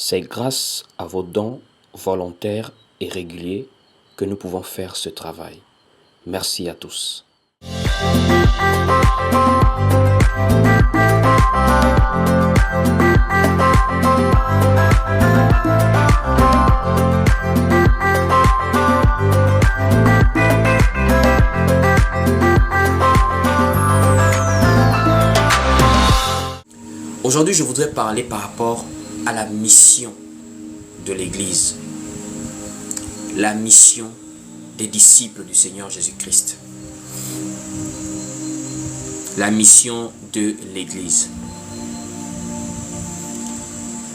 C'est grâce à vos dons volontaires et réguliers que nous pouvons faire ce travail. Merci à tous. Aujourd'hui, je voudrais parler par rapport à la mission de l'Église, la mission des disciples du Seigneur Jésus-Christ, la mission de l'Église.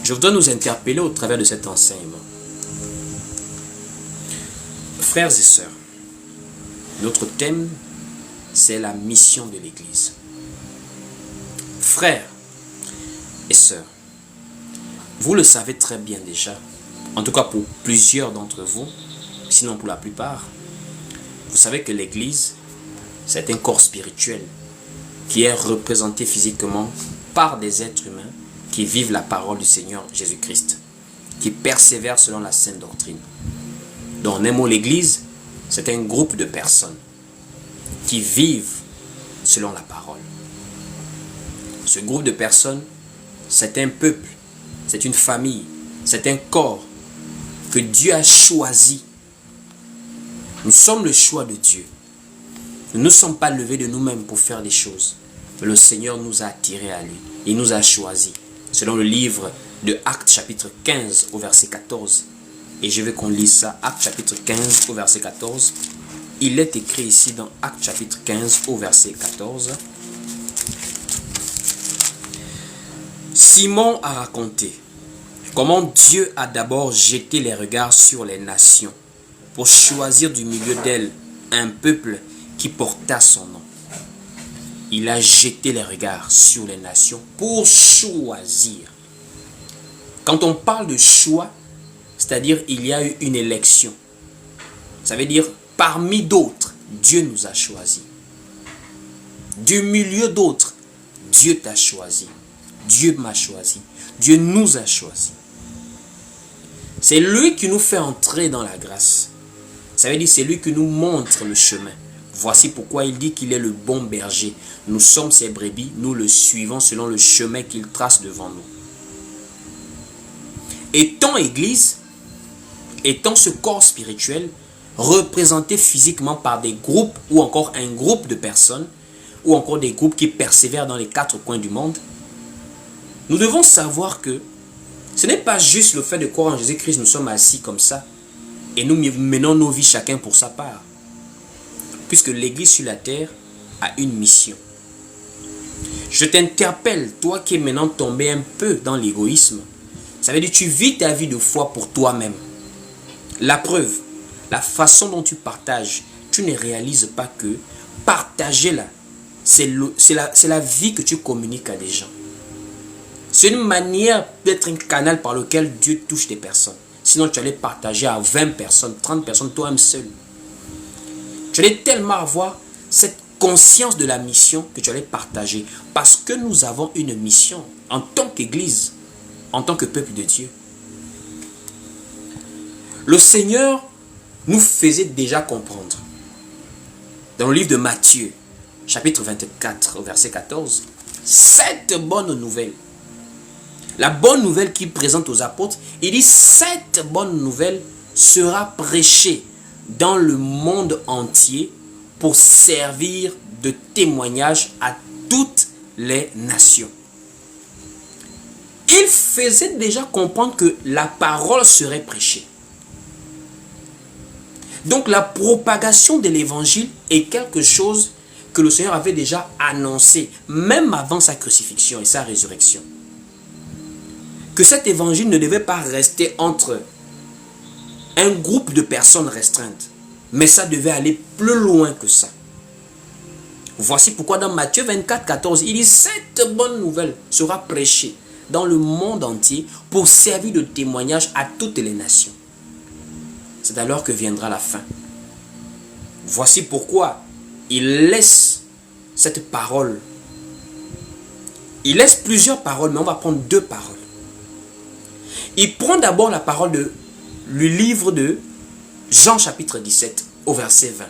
Je voudrais nous interpeller au travers de cet enseignement. Frères et sœurs, notre thème, c'est la mission de l'Église. Frères et sœurs, vous le savez très bien déjà, en tout cas pour plusieurs d'entre vous, sinon pour la plupart, vous savez que l'Église, c'est un corps spirituel qui est représenté physiquement par des êtres humains qui vivent la parole du Seigneur Jésus-Christ, qui persévèrent selon la sainte doctrine. Donc, en un mot, l'Église, c'est un groupe de personnes qui vivent selon la parole. Ce groupe de personnes, c'est un peuple, c'est une famille, c'est un corps que Dieu a choisi. Nous sommes le choix de Dieu. Nous ne sommes pas levés de nous-mêmes pour faire des choses. Mais le Seigneur nous a attirés à lui. Il nous a choisis. Selon le livre de Actes chapitre 15 au verset 14. Et je veux qu'on lise ça. Actes chapitre 15 au verset 14. Il est écrit ici dans Actes chapitre 15 au verset 14. Simon a raconté comment Dieu a d'abord jeté les regards sur les nations pour choisir du milieu d'elles un peuple qui porta son nom. Il a jeté les regards sur les nations pour choisir. Quand on parle de choix, c'est-à-dire il y a eu une élection. Ça veut dire parmi d'autres, Dieu nous a choisis. Du milieu d'autres, Dieu t'a choisi. Dieu m'a choisi. Dieu nous a choisis. C'est lui qui nous fait entrer dans la grâce. Ça veut dire c'est lui qui nous montre le chemin. Voici pourquoi il dit qu'il est le bon berger. Nous sommes ses brebis, nous le suivons selon le chemin qu'il trace devant nous. Étant Église, étant ce corps spirituel, représenté physiquement par des groupes ou encore un groupe de personnes, ou encore des groupes qui persévèrent dans les quatre coins du monde, nous devons savoir que ce n'est pas juste le fait de croire en Jésus-Christ, nous sommes assis comme ça et nous menons nos vies chacun pour sa part. Puisque l'Église sur la terre a une mission. Je t'interpelle, toi qui es maintenant tombé un peu dans l'égoïsme. Ça veut dire que tu vis ta vie de foi pour toi-même. La preuve, la façon dont tu partages, tu ne réalises pas que partager-la, c'est la vie que tu communiques à des gens. C'est une manière d'être un canal par lequel Dieu touche des personnes. Sinon, tu allais partager à 20 personnes, 30 personnes, toi-même seul. Tu allais tellement avoir cette conscience de la mission que tu allais partager. Parce que nous avons une mission en tant qu'Église, en tant que peuple de Dieu. Le Seigneur nous faisait déjà comprendre. Dans le livre de Matthieu, chapitre 24, verset 14, cette bonne nouvelle. La bonne nouvelle qu'il présente aux apôtres, il dit cette bonne nouvelle sera prêchée dans le monde entier pour servir de témoignage à toutes les nations. Il faisait déjà comprendre que la parole serait prêchée. Donc la propagation de l'évangile est quelque chose que le Seigneur avait déjà annoncé, même avant sa crucifixion et sa résurrection. Que cet évangile ne devait pas rester entre un groupe de personnes restreintes, mais ça devait aller plus loin que ça. Voici pourquoi dans Matthieu 24, 14, il dit « Cette bonne nouvelle sera prêchée dans le monde entier pour servir de témoignage à toutes les nations. » C'est alors que viendra la fin. Voici pourquoi il laisse cette parole. Il laisse plusieurs paroles, mais on va prendre deux paroles. Il prend d'abord la parole de le livre de Jean chapitre 17 au verset 20.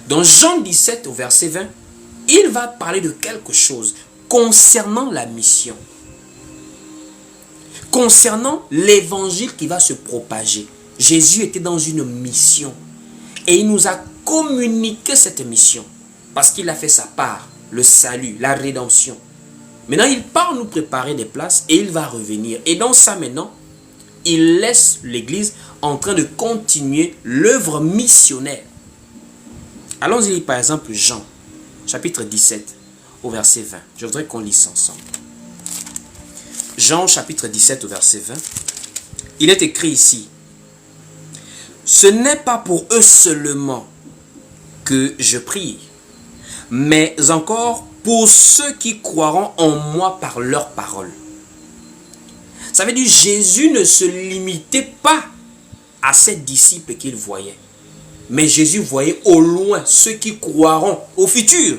Dans Jean 17 au verset 20, il va parler de quelque chose concernant la mission. Concernant l'évangile qui va se propager. Jésus était dans une mission. Et il nous a communiqué cette mission. Parce qu'il a fait sa part. Le salut, la rédemption. Maintenant, il part nous préparer des places et il va revenir. Et dans ça maintenant, il laisse l'église en train de continuer l'œuvre missionnaire. Allons-y lire par exemple Jean, chapitre 17, au verset 20. Je voudrais qu'on lise ensemble. Jean, chapitre 17, au verset 20. Il est écrit ici. Ce n'est pas pour eux seulement que je prie, mais encore pour ceux qui croiront en moi par leur parole. Ça veut dire que Jésus ne se limitait pas à ses disciples qu'il voyait. Mais Jésus voyait au loin ceux qui croiront au futur.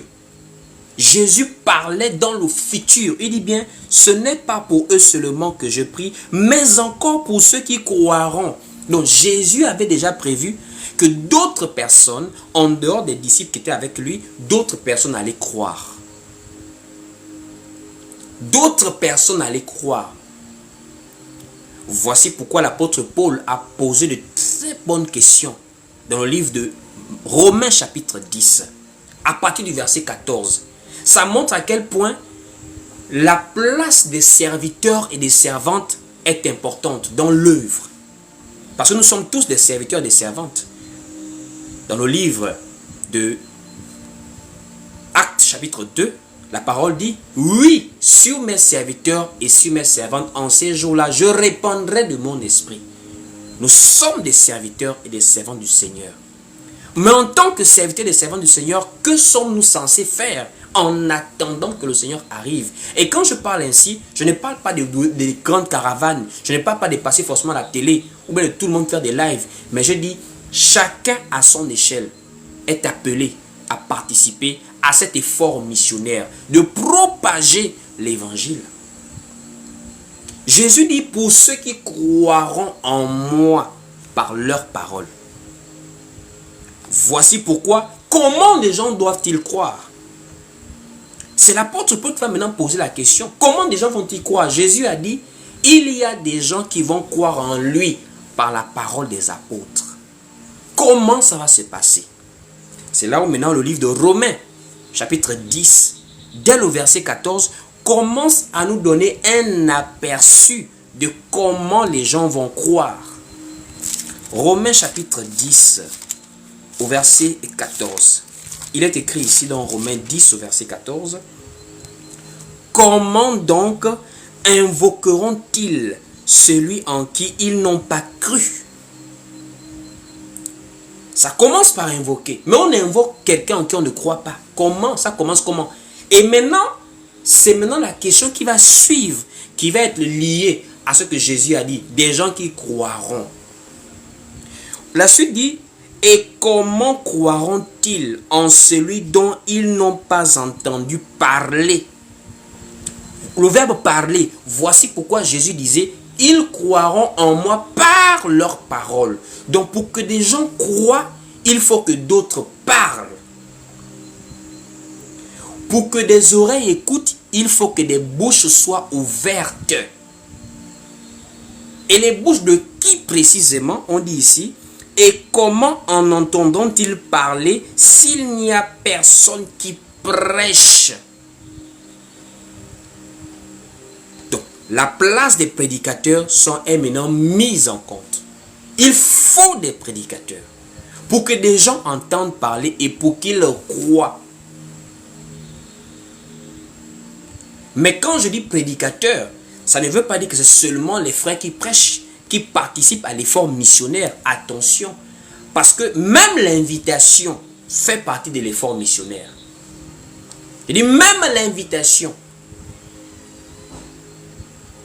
Jésus parlait dans le futur. Il dit bien, ce n'est pas pour eux seulement que je prie, mais encore pour ceux qui croiront. Donc Jésus avait déjà prévu que d'autres personnes, en dehors des disciples qui étaient avec lui, d'autres personnes allaient croire. D'autres personnes allaient croire. Voici pourquoi l'apôtre Paul a posé de très bonnes questions dans le livre de Romains chapitre 10, à partir du verset 14. Ça montre à quel point la place des serviteurs et des servantes est importante dans l'œuvre. Parce que nous sommes tous des serviteurs et des servantes. Dans le livre de Actes chapitre 2, la parole dit, oui, sur mes serviteurs et sur mes servantes, en ces jours-là, je répandrai de mon esprit. Nous sommes des serviteurs et des servantes du Seigneur. Mais en tant que serviteurs et servantes du Seigneur, que sommes-nous censés faire en attendant que le Seigneur arrive? Et quand je parle ainsi, je ne parle pas de grandes caravanes, je ne parle pas de passer forcément à la télé, ou bien de tout le monde faire des lives, mais je dis, chacun à son échelle est appelé à participer à cet effort missionnaire de propager l'évangile. Jésus dit, pour ceux qui croiront en moi par leur parole. Voici pourquoi, comment les gens doivent-ils croire? C'est l'apôtre Paul qui va maintenant poser la question. Comment des gens vont-ils croire? Jésus a dit, il y a des gens qui vont croire en lui par la parole des apôtres. Comment ça va se passer? C'est là où maintenant le livre de Romains, chapitre 10, dès le verset 14, commence à nous donner un aperçu de comment les gens vont croire. Romains chapitre 10, au verset 14. Il est écrit ici dans Romains 10, au verset 14. Comment donc invoqueront-ils celui en qui ils n'ont pas cru? Ça commence par invoquer. Mais on invoque quelqu'un en qui on ne croit pas. Comment? Ça commence comment? Et maintenant, c'est maintenant la question qui va suivre, qui va être liée à ce que Jésus a dit. Des gens qui croiront. La suite dit, et comment croiront-ils en celui dont ils n'ont pas entendu parler? Le verbe parler, voici pourquoi Jésus disait, ils croiront en moi par leur parole. Donc pour que des gens croient, il faut que d'autres parlent. Pour que des oreilles écoutent, il faut que des bouches soient ouvertes. Et les bouches de qui précisément, on dit ici, et comment en entendront-ils parler s'il n'y a personne qui prêche? Donc, la place des prédicateurs est maintenant mise en compte. Il faut des prédicateurs pour que des gens entendent parler et pour qu'ils croient. Mais quand je dis prédicateur, ça ne veut pas dire que c'est seulement les frères qui prêchent, qui participent à l'effort missionnaire. Attention, parce que même l'invitation fait partie de l'effort missionnaire. Je dis même l'invitation.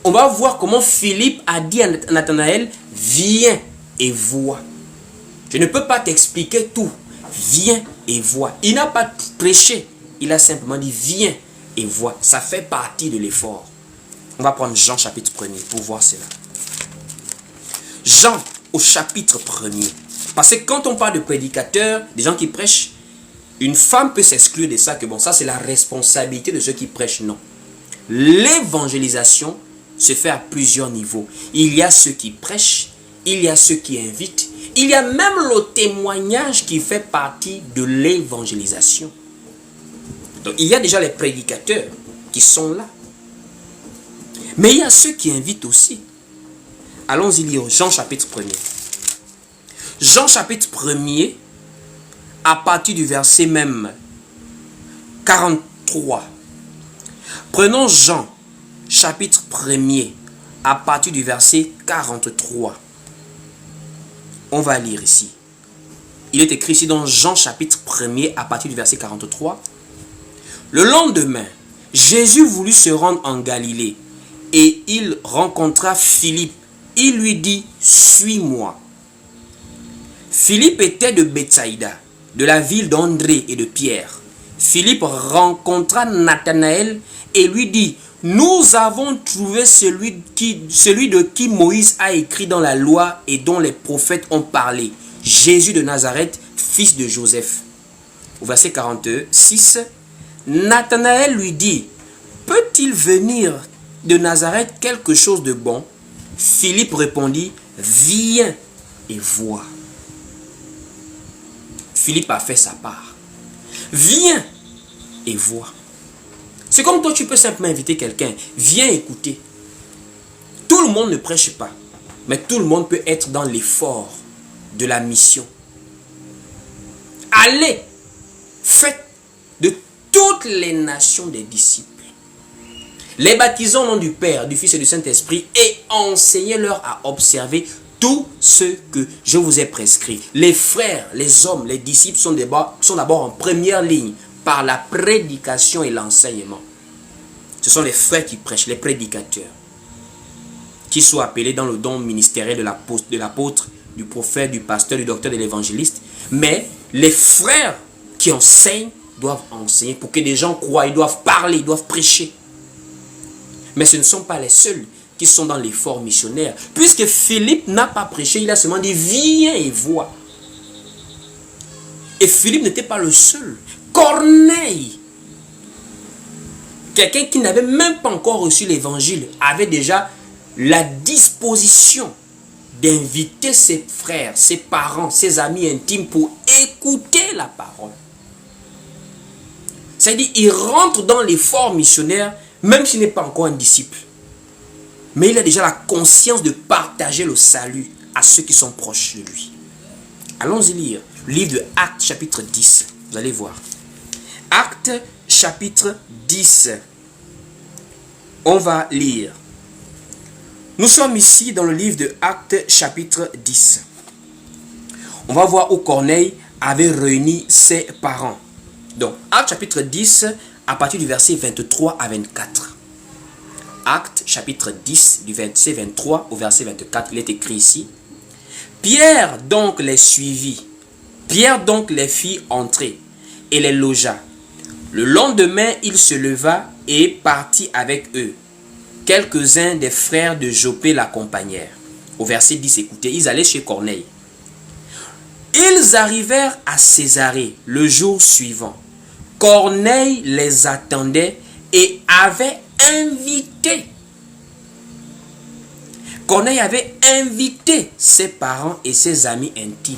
On va voir comment Philippe a dit à Nathanaël, viens et vois. Je ne peux pas t'expliquer tout. Viens et vois. Il n'a pas prêché. Il a simplement dit, viens et vois. Ça fait partie de l'effort. On va prendre Jean chapitre 1er pour voir cela. Jean au chapitre 1er. Parce que quand on parle de prédicateurs, des gens qui prêchent, une femme peut s'exclure de ça, que bon, ça c'est la responsabilité de ceux qui prêchent. Non. L'évangélisation se fait à plusieurs niveaux. Il y a ceux qui prêchent, il y a ceux qui invitent, il y a même le témoignage qui fait partie de l'évangélisation. Donc il y a déjà les prédicateurs qui sont là. Mais il y a ceux qui invitent aussi. Allons-y lire Jean chapitre 1er. Jean chapitre 1er, à partir du verset même 43. Prenons Jean chapitre 1er, à partir du verset 43. On va lire ici. Il est écrit ici dans Jean chapitre 1er, à partir du verset 43. Le lendemain, Jésus voulut se rendre en Galilée et il rencontra Philippe. Il lui dit, suis-moi. Philippe était de Bethsaïda, de la ville d'André et de Pierre. Philippe rencontra Nathanaël et lui dit, nous avons trouvé celui de qui Moïse a écrit dans la loi et dont les prophètes ont parlé, Jésus de Nazareth, fils de Joseph. Au verset 46, Nathanaël lui dit, peut-il venir de Nazareth quelque chose de bon? Philippe répondit, viens et vois. Philippe a fait sa part. Viens et vois. C'est comme toi, tu peux simplement inviter quelqu'un. Viens écouter. Tout le monde ne prêche pas. Mais tout le monde peut être dans l'effort de la mission. Allez, faites de toutes les nations des disciples. Les baptisons au nom du Père, du Fils et du Saint-Esprit et enseignez-leur à observer tout ce que je vous ai prescrit. Les frères, les hommes, les disciples sont d'abord en première ligne par la prédication et l'enseignement. Ce sont les frères qui prêchent, les prédicateurs, qui soient appelés dans le don ministériel de l'apôtre, du prophète, du pasteur, du docteur, de l'évangéliste. Mais les frères qui enseignent doivent enseigner pour que des gens croient, ils doivent parler, ils doivent prêcher. Mais ce ne sont pas les seuls qui sont dans l'effort missionnaire. Puisque Philippe n'a pas prêché, il a seulement dit viens et vois. Et Philippe n'était pas le seul. Corneille, quelqu'un qui n'avait même pas encore reçu l'évangile, avait déjà la disposition d'inviter ses frères, ses parents, ses amis intimes pour écouter la parole. C'est-à-dire, il rentre dans l'effort missionnaire même s'il n'est pas encore un disciple. Mais il a déjà la conscience de partager le salut à ceux qui sont proches de lui. Allons-y lire le livre de Actes chapitre 10. Vous allez voir. Actes chapitre 10. On va lire. Nous sommes ici dans le livre de Actes chapitre 10. On va voir où Corneille avait réuni ses parents. Donc, Actes chapitre 10, à partir du verset 23 à 24. Actes chapitre 10, du verset 23 au verset 24, il est écrit ici. Pierre donc les suivit. Pierre donc les fit entrer et les logea. Le lendemain, il se leva et partit avec eux. Quelques-uns des frères de Joppé l'accompagnèrent. Au verset 10, écoutez, ils allaient chez Corneille. Ils arrivèrent à Césarée le jour suivant. Corneille les attendait et avait invité. Corneille avait invité ses parents et ses amis intimes.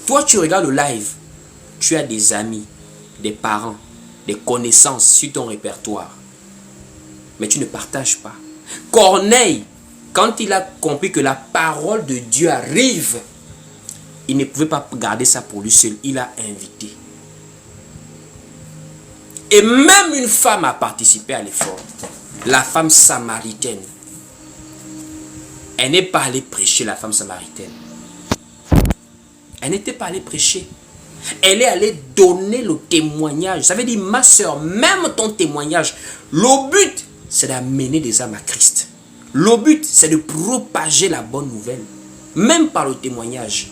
Toi, tu regardes le live. Tu as des amis, des parents, des connaissances sur ton répertoire. Mais tu ne partages pas. Corneille, quand il a compris que la parole de Dieu arrive, il ne pouvait pas garder ça pour lui seul. Il a invité. Et même une femme a participé à l'effort. La femme samaritaine. Elle n'est pas allée prêcher, la femme samaritaine. Elle n'était pas allée prêcher. Elle est allée donner le témoignage. Ça veut dire, ma soeur, même ton témoignage, le but, c'est d'amener des âmes à Christ. Le but, c'est de propager la bonne nouvelle. Même par le témoignage.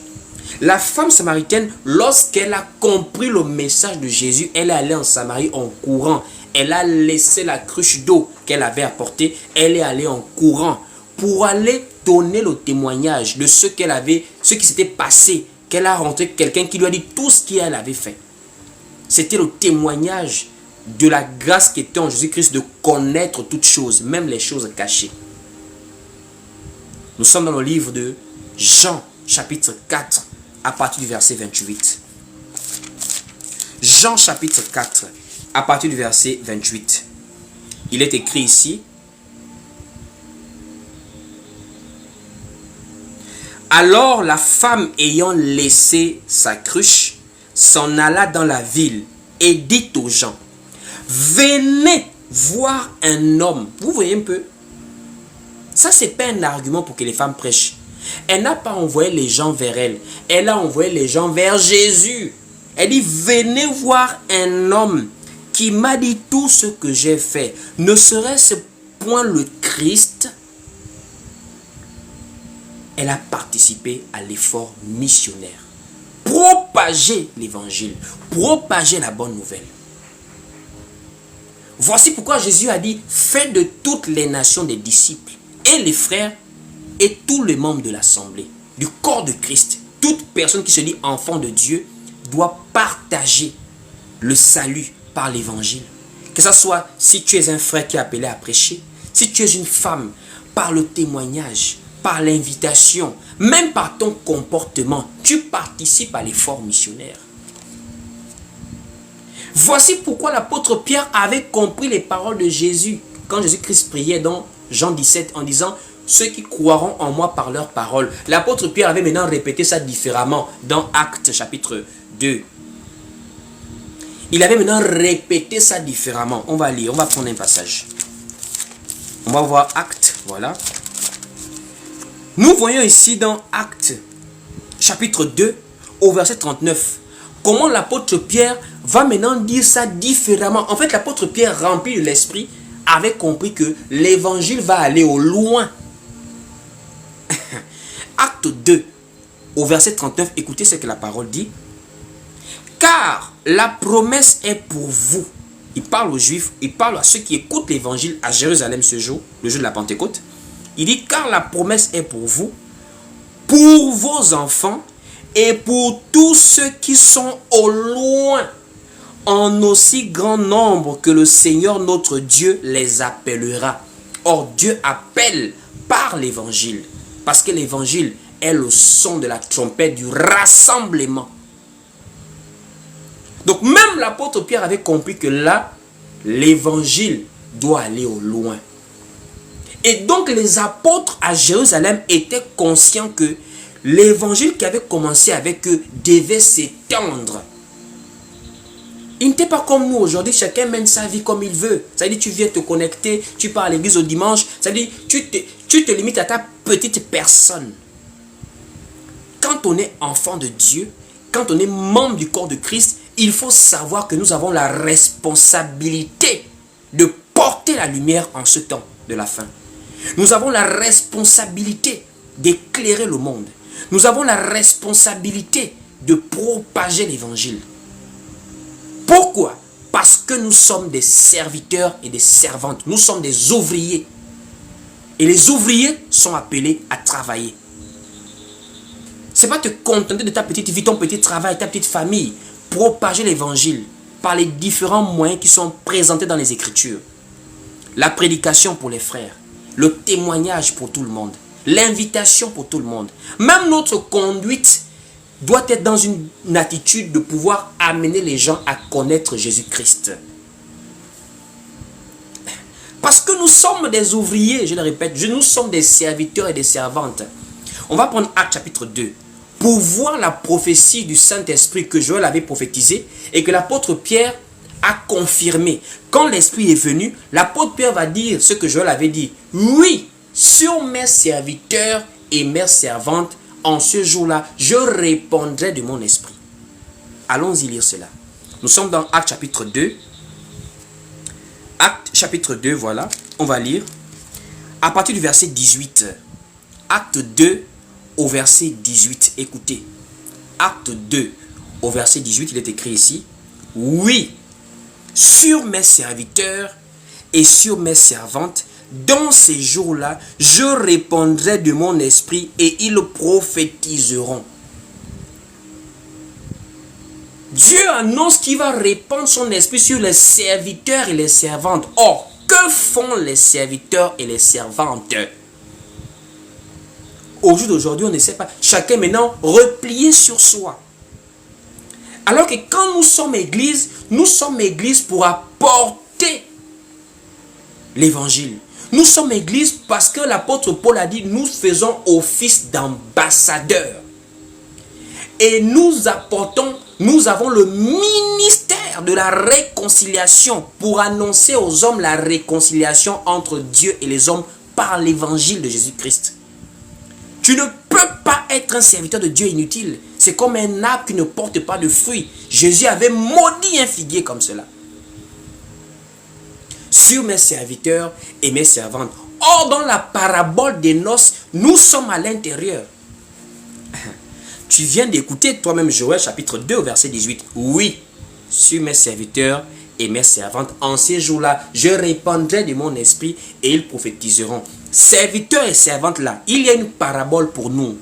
La femme samaritaine, lorsqu'elle a compris le message de Jésus, elle est allée en Samarie en courant. Elle a laissé la cruche d'eau qu'elle avait apportée. Elle est allée en courant pour aller donner le témoignage de ce qu'elle avait, ce qui s'était passé. Qu'elle a rencontré quelqu'un qui lui a dit tout ce qu'elle avait fait. C'était le témoignage de la grâce qui était en Jésus-Christ de connaître toutes choses, même les choses cachées. Nous sommes dans le livre de Jean, chapitre 4, à partir du verset 28. Jean, chapitre 4, à partir du verset 28. Il est écrit ici: alors la femme ayant laissé sa cruche s'en alla dans la ville et dit aux gens: venez voir un homme. Vous voyez un peu? Ça, c'est pas un argument pour que les femmes prêchent. Elle n'a pas envoyé les gens vers elle. Elle a envoyé les gens vers Jésus. Elle dit: venez voir un homme qui m'a dit tout ce que j'ai fait. Ne serait-ce point le Christ? Elle a participé à l'effort missionnaire. Propager l'évangile. Propager la bonne nouvelle. Voici pourquoi Jésus a dit: faites de toutes les nations des disciples. Et les frères et tous les membres de l'assemblée, du corps de Christ. Toute personne qui se dit enfant de Dieu doit partager le salut par l'évangile. Que ce soit si tu es un frère qui est appelé à prêcher, si tu es une femme, par le témoignage, par l'invitation, même par ton comportement, tu participes à l'effort missionnaire. Voici pourquoi l'apôtre Pierre avait compris les paroles de Jésus quand Jésus-Christ priait dans Jean 17 en disant: ceux qui croiront en moi par leurs paroles. L'apôtre Pierre avait maintenant répété ça différemment dans Actes chapitre 2. Il avait maintenant répété ça différemment. On va lire, on va prendre un passage. On va voir Actes, voilà. Nous voyons ici dans Actes chapitre 2 au verset 39 comment l'apôtre Pierre va maintenant dire ça différemment. En fait, l'apôtre Pierre, rempli de l'esprit, avait compris que l'évangile va aller au loin. Acte 2 au verset 39, écoutez ce que la parole dit. Car la promesse est pour vous. Il parle aux Juifs, il parle à ceux qui écoutent l'évangile à Jérusalem ce jour, le jour de la Pentecôte. Il dit: car la promesse est pour vous, pour vos enfants et pour tous ceux qui sont au loin, en aussi grand nombre que le Seigneur notre Dieu les appellera. Or, Dieu appelle par l'évangile, parce que l'évangile est le son de la trompette du rassemblement. Donc même l'apôtre Pierre avait compris que là, l'évangile doit aller au loin. Et donc les apôtres à Jérusalem étaient conscients que l'évangile qui avait commencé avec eux devait s'étendre. Il n'était pas comme nous aujourd'hui, chacun mène sa vie comme il veut. Ça veut dire tu viens te connecter, tu pars à l'église au dimanche, ça veut dire tu te limites à ta petite personne. Quand on est enfant de Dieu, quand on est membre du corps de Christ, il faut savoir que nous avons la responsabilité de porter la lumière en ce temps de la fin. Nous avons la responsabilité d'éclairer le monde. Nous avons la responsabilité de propager l'évangile. Pourquoi? Parce que nous sommes des serviteurs et des servantes. Nous sommes des ouvriers. Et les ouvriers sont appelés à travailler. Ce n'est pas te contenter de ta petite vie, ton petit travail, ta petite famille. Propager l'évangile par les différents moyens qui sont présentés dans les Écritures. La prédication pour les frères. Le témoignage pour tout le monde. L'invitation pour tout le monde. Même notre conduite doit être dans une attitude de pouvoir amener les gens à connaître Jésus-Christ. Parce que nous sommes des ouvriers, je le répète, nous sommes des serviteurs et des servantes. On va prendre Actes chapitre 2. Pour voir la prophétie du Saint-Esprit que Joël avait prophétisée et que l'apôtre Pierre a confirmé. Quand l'Esprit est venu, l'apôtre Pierre va dire ce que Joël avait dit. Oui, sur mes serviteurs et mes servantes, en ce jour-là, je répondrai de mon esprit. Allons-y lire cela. Nous sommes dans Actes chapitre 2. Actes chapitre 2, voilà. On va lire à partir du verset 18. Acte 2 au verset 18. Écoutez. Acte 2 au verset 18, il est écrit ici. Oui, sur mes serviteurs et sur mes servantes. Dans ces jours-là, je répandrai de mon esprit et ils prophétiseront. Dieu annonce qu'il va répandre son esprit sur les serviteurs et les servantes. Or, que font les serviteurs et les servantes? Au jour d'aujourd'hui, on ne sait pas. Chacun maintenant replié sur soi. Alors que quand nous sommes église pour apporter l'évangile. Nous sommes église parce que l'apôtre Paul a dit, nous faisons office d'ambassadeur. Et nous avons le ministère de la réconciliation pour annoncer aux hommes la réconciliation entre Dieu et les hommes par l'évangile de Jésus-Christ. Tu ne peux pas être un serviteur de Dieu inutile. C'est comme un arbre qui ne porte pas de fruits. Jésus avait maudit un figuier comme cela. Sur mes serviteurs et mes servantes. Or, dans la parabole des noces, nous sommes à l'intérieur. Tu viens d'écouter toi-même Joël chapitre 2 verset 18. Oui, sur mes serviteurs et mes servantes, en ces jours-là, je répandrai de mon esprit et ils prophétiseront. Serviteurs et servantes là, il y a une parabole pour nous.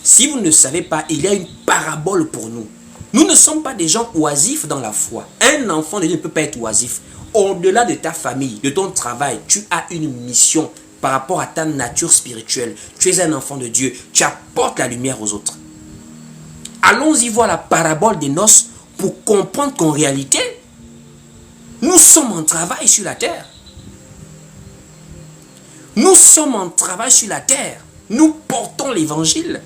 Si vous ne savez pas, il y a une parabole pour nous. Nous ne sommes pas des gens oisifs dans la foi. Un enfant de Dieu ne peut pas être oisif. Au-delà de ta famille, de ton travail, tu as une mission par rapport à ta nature spirituelle. Tu es un enfant de Dieu. Tu apportes la lumière aux autres. Allons-y voir la parabole des noces pour comprendre qu'en réalité, nous sommes en travail sur la terre. Nous sommes en travail sur la terre. Nous portons l'évangile.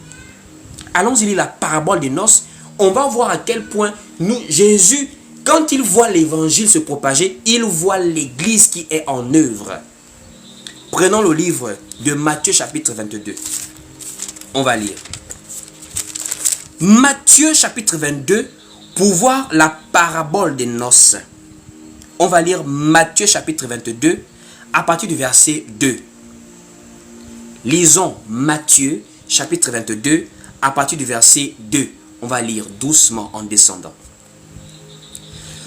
Allons-y lire la parabole des noces. On va voir à quel point Jésus, quand il voit l'évangile se propager, il voit l'église qui est en œuvre. Prenons le livre de Matthieu chapitre 22. On va lire. Matthieu chapitre 22 pour voir la parabole des noces. On va lire Matthieu chapitre 22 à partir du verset 2. Lisons Matthieu chapitre 22 à partir du verset 2. On va lire doucement en descendant.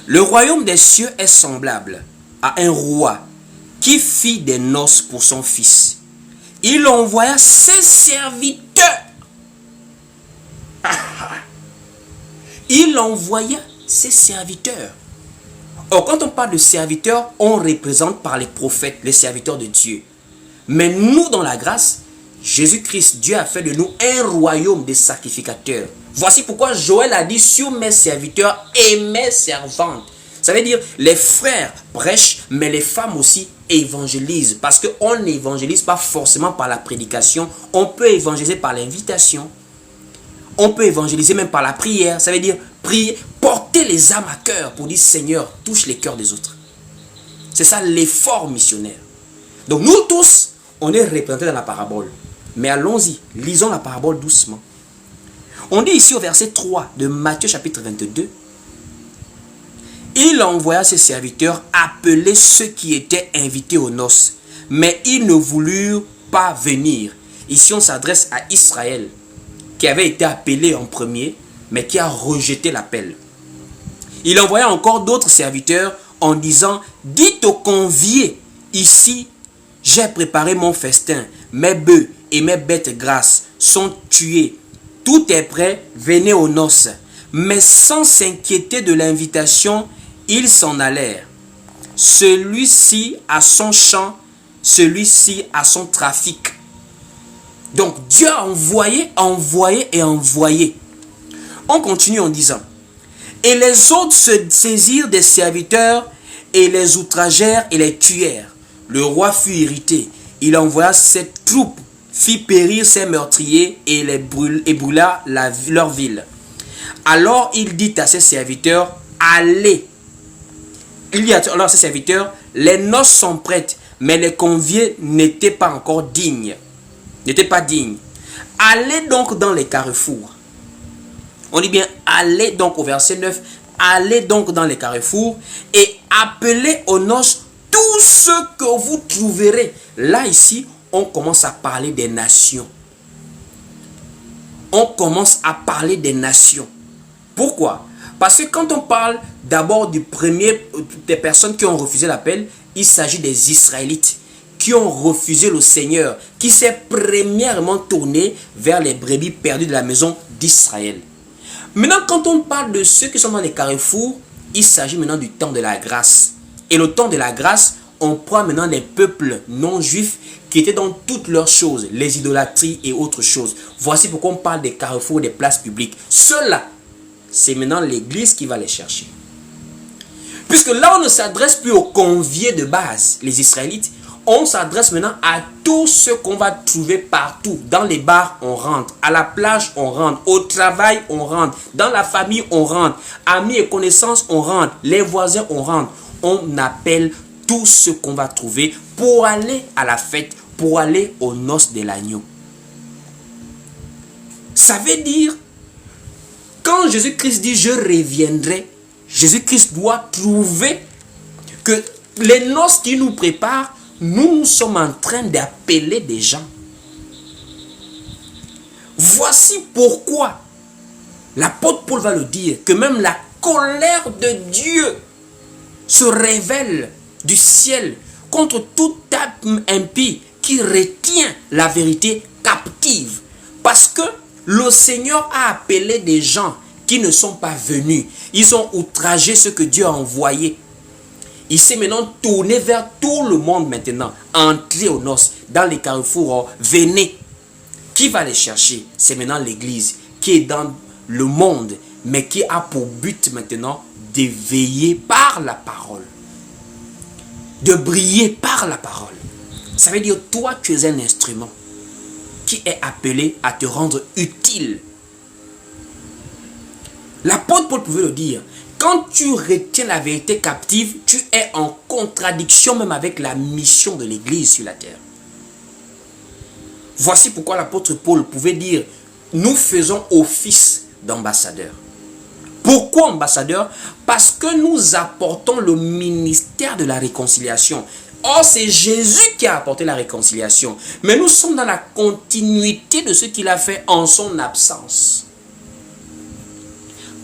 Le royaume des cieux est semblable à un roi qui fit des noces pour son fils. Il envoya ses serviteurs. Il envoya ses serviteurs. Or, quand on parle de serviteurs, on représente par les prophètes, les serviteurs de Dieu. Mais nous, dans la grâce, Jésus-Christ, Dieu a fait de nous un royaume de sacrificateurs. Voici pourquoi Joël a dit sur mes serviteurs et mes servantes. Ça veut dire les frères prêchent, mais les femmes aussi évangélisent. Parce qu'on n'évangélise pas forcément par la prédication. On peut évangéliser par l'invitation. On peut évangéliser même par la prière. Ça veut dire prier, porter les âmes à cœur pour dire Seigneur, touche les cœurs des autres. C'est ça l'effort missionnaire. Donc nous tous, on est représentés dans la parabole. Mais allons-y, lisons la parabole doucement. On dit ici au verset 3 de Matthieu chapitre 22. Il envoya ses serviteurs appeler ceux qui étaient invités aux noces. Mais ils ne voulurent pas venir. Ici on s'adresse à Israël, qui avait été appelé en premier, mais qui a rejeté l'appel. Il envoya encore d'autres serviteurs en disant, dites aux conviés, ici j'ai préparé mon festin, mes bœufs et mes bêtes grasses sont tués. Tout est prêt, venez aux noces. Mais sans s'inquiéter de l'invitation, ils s'en allèrent. Celui-ci a son champ, celui-ci a son trafic. Donc Dieu a envoyé. On continue en disant, et les autres se saisirent des serviteurs et les outragèrent et les tuèrent. Le roi fut irrité. Il envoya cette troupe, fit périr ses meurtriers et brûla leur ville. Alors il dit à ses serviteurs, allez. Il dit alors à ses serviteurs, les noces sont prêtes, mais les conviés n'étaient pas encore dignes. N'étaient pas dignes. Allez donc dans les carrefours. On dit bien, allez donc au verset 9, allez donc dans les carrefours et appelez aux noces tout ce que vous trouverez. Là, ici, on commence à parler des nations. On commence à parler des nations. Pourquoi? Parce que quand on parle d'abord du premier, des personnes qui ont refusé l'appel, il s'agit des Israélites qui ont refusé le Seigneur, qui s'est premièrement tourné vers les brebis perdues de la maison d'Israël. Maintenant, quand on parle de ceux qui sont dans les carrefours, il s'agit maintenant du temps de la grâce. Et le temps de la grâce, on prend maintenant les peuples non juifs qui étaient dans toutes leurs choses, les idolâtries et autres choses. Voici pourquoi on parle des carrefours, des places publiques. Ceux-là, c'est maintenant l'Église qui va les chercher. Puisque là, on ne s'adresse plus aux conviés de base, les Israélites. On s'adresse maintenant à tous ceux qu'on va trouver partout. Dans les bars, on rentre. À la plage, on rentre. Au travail, on rentre. Dans la famille, on rentre. Amis et connaissances, on rentre. Les voisins, on rentre. On appelle tous ceux qu'on va trouver pour aller à la fête, pour aller aux noces de l'agneau. Ça veut dire, quand Jésus-Christ dit « je reviendrai », Jésus-Christ doit trouver que les noces qu'il nous prépare, nous sommes en train d'appeler des gens. Voici pourquoi l'apôtre Paul va le dire, que même la colère de Dieu se révèle du ciel contre tout âme impie qui retient la vérité captive. Parce que le Seigneur a appelé des gens qui ne sont pas venus. Ils ont outragé ce que Dieu a envoyé. Il s'est maintenant tourné vers tout le monde maintenant. Entrez aux noces, dans les carrefours, venez. Qui va les chercher? C'est maintenant l'Église qui est dans le monde, mais qui a pour but maintenant de veiller par la parole. De briller par la parole. Ça veut dire, toi, tu es un instrument qui est appelé à te rendre utile. L'apôtre Paul pouvait le dire. Quand tu retiens la vérité captive, tu es en contradiction même avec la mission de l'Église sur la terre. Voici pourquoi l'apôtre Paul pouvait dire, nous faisons office d'ambassadeurs. Pourquoi ambassadeurs? Parce que nous apportons le ministère de la réconciliation. Or, c'est Jésus qui a apporté la réconciliation. Mais nous sommes dans la continuité de ce qu'il a fait en son absence.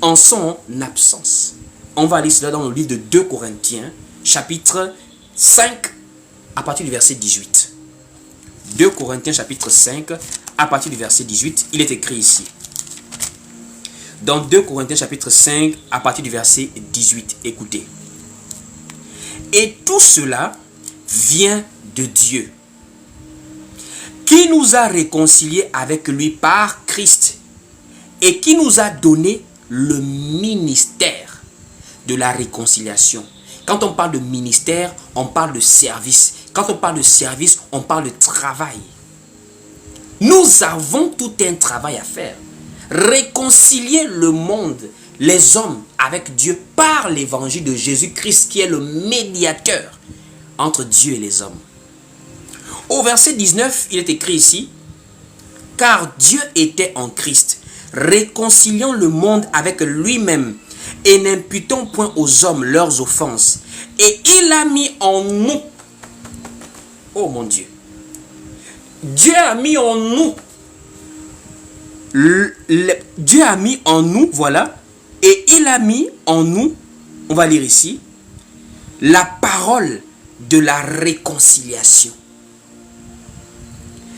En son absence. On va lire cela dans le livre de 2 Corinthiens, chapitre 5, à partir du verset 18. 2 Corinthiens, chapitre 5, à partir du verset 18, il est écrit ici. Dans 2 Corinthiens, chapitre 5, à partir du verset 18, écoutez. Et tout cela vient de Dieu, qui nous a réconciliés avec lui par Christ, et qui nous a donné le ministère de la réconciliation. Quand on parle de ministère, on parle de service. Quand on parle de service, on parle de travail. Nous avons tout un travail à faire. Réconcilier le monde, les hommes avec Dieu par l'évangile de Jésus-Christ qui est le médiateur entre Dieu et les hommes. Au verset 19, il est écrit ici, « Car Dieu était en Christ, réconciliant le monde avec lui-même et n'imputant point aux hommes leurs offenses. Et il a mis en nous, oh mon Dieu, Dieu a mis en nous, Dieu a mis en nous, voilà, et il a mis en nous, on va lire ici, la parole de la réconciliation.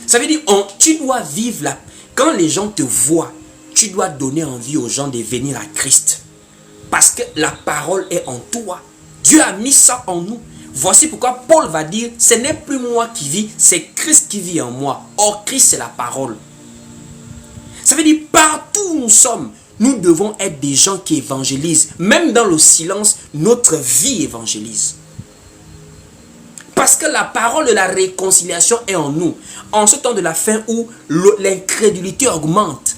Ça veut dire, tu dois vivre là. Quand les gens te voient, tu dois donner envie aux gens de venir à Christ. Parce que la parole est en toi. Dieu a mis ça en nous. Voici pourquoi Paul va dire, ce n'est plus moi qui vis, c'est Christ qui vit en moi. Or, Christ, c'est la parole. Ça veut dire, partout où nous sommes, nous devons être des gens qui évangélisent. Même dans le silence, notre vie évangélise. Parce que la parole de la réconciliation est en nous. En ce temps de la fin où l'incrédulité augmente,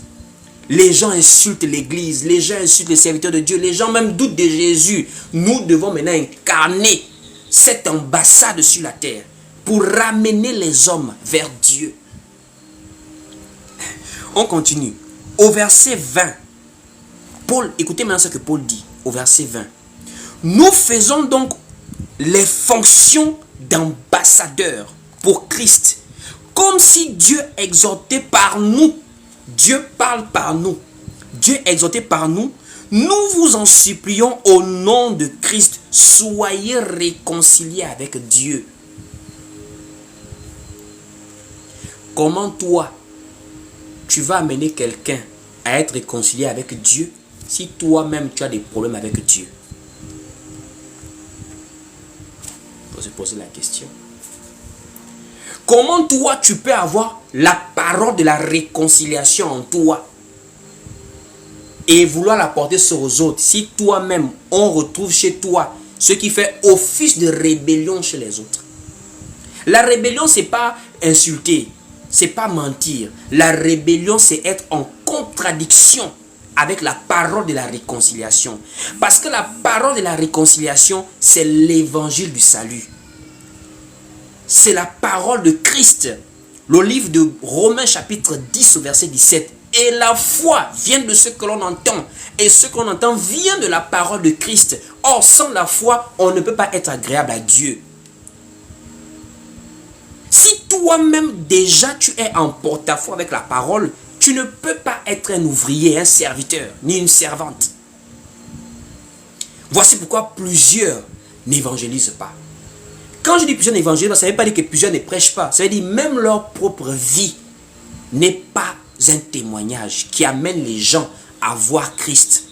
les gens insultent l'Église, les gens insultent les serviteurs de Dieu, les gens même doutent de Jésus. Nous devons maintenant incarner cette ambassade sur la terre pour ramener les hommes vers Dieu. On continue. Au verset 20, Paul, écoutez maintenant ce que Paul dit au verset 20. Nous faisons donc les fonctions d'ambassadeurs pour Christ, comme si Dieu exhortait par nous. Dieu parle par nous. Dieu exhortait par nous, Nous vous en supplions au nom de Christ, soyez réconciliés avec Dieu. Comment toi, tu vas amener quelqu'un à être réconcilié avec Dieu si toi-même tu as des problèmes avec Dieu? Il faut se poser la question. Comment toi tu peux avoir la parole de la réconciliation en toi et vouloir la porter sur aux autres si toi-même on retrouve chez toi ce qui fait office de rébellion chez les autres? La rébellion, c'est pas insulter, c'est pas mentir. La rébellion, c'est être en contradiction avec la parole de la réconciliation. Parce que la parole de la réconciliation, c'est l'évangile du salut. C'est la parole de Christ. Le livre de Romains chapitre 10 au verset 17. Et la foi vient de ce que l'on entend. Et ce que l'on entend vient de la parole de Christ. Or, sans la foi, on ne peut pas être agréable à Dieu. Si toi-même déjà tu es en porte-à-faux avec la parole, tu ne peux pas être un ouvrier, un serviteur, ni une servante. Voici pourquoi plusieurs n'évangélisent pas. Quand je dis plusieurs n'évangélisent pas, ça ne veut pas dire que plusieurs ne prêchent pas. Ça veut dire même leur propre vie n'est pas un témoignage qui amène les gens à voir Christ.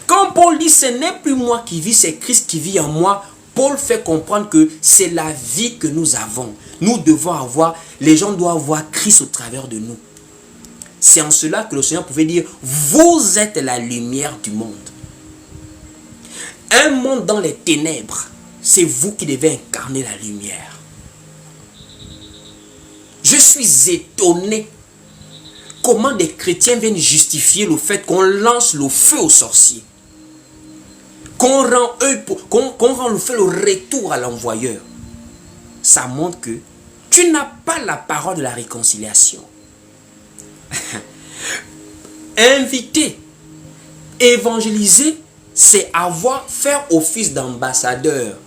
Quand Paul dit ce n'est plus moi qui vis, c'est Christ qui vit en moi, Paul fait comprendre que c'est la vie que nous avons. Nous devons avoir, les gens doivent voir Christ au travers de nous. C'est en cela que le Seigneur pouvait dire, vous êtes la lumière du monde. Un monde dans les ténèbres, c'est vous qui devez incarner la lumière. Je suis étonné comment des chrétiens viennent justifier le fait qu'on lance le feu aux sorciers. Qu'on rend le retour à l'envoyeur. Ça montre que tu n'as pas la parole de la réconciliation. Inviter, évangéliser, c'est faire office d'ambassadeur.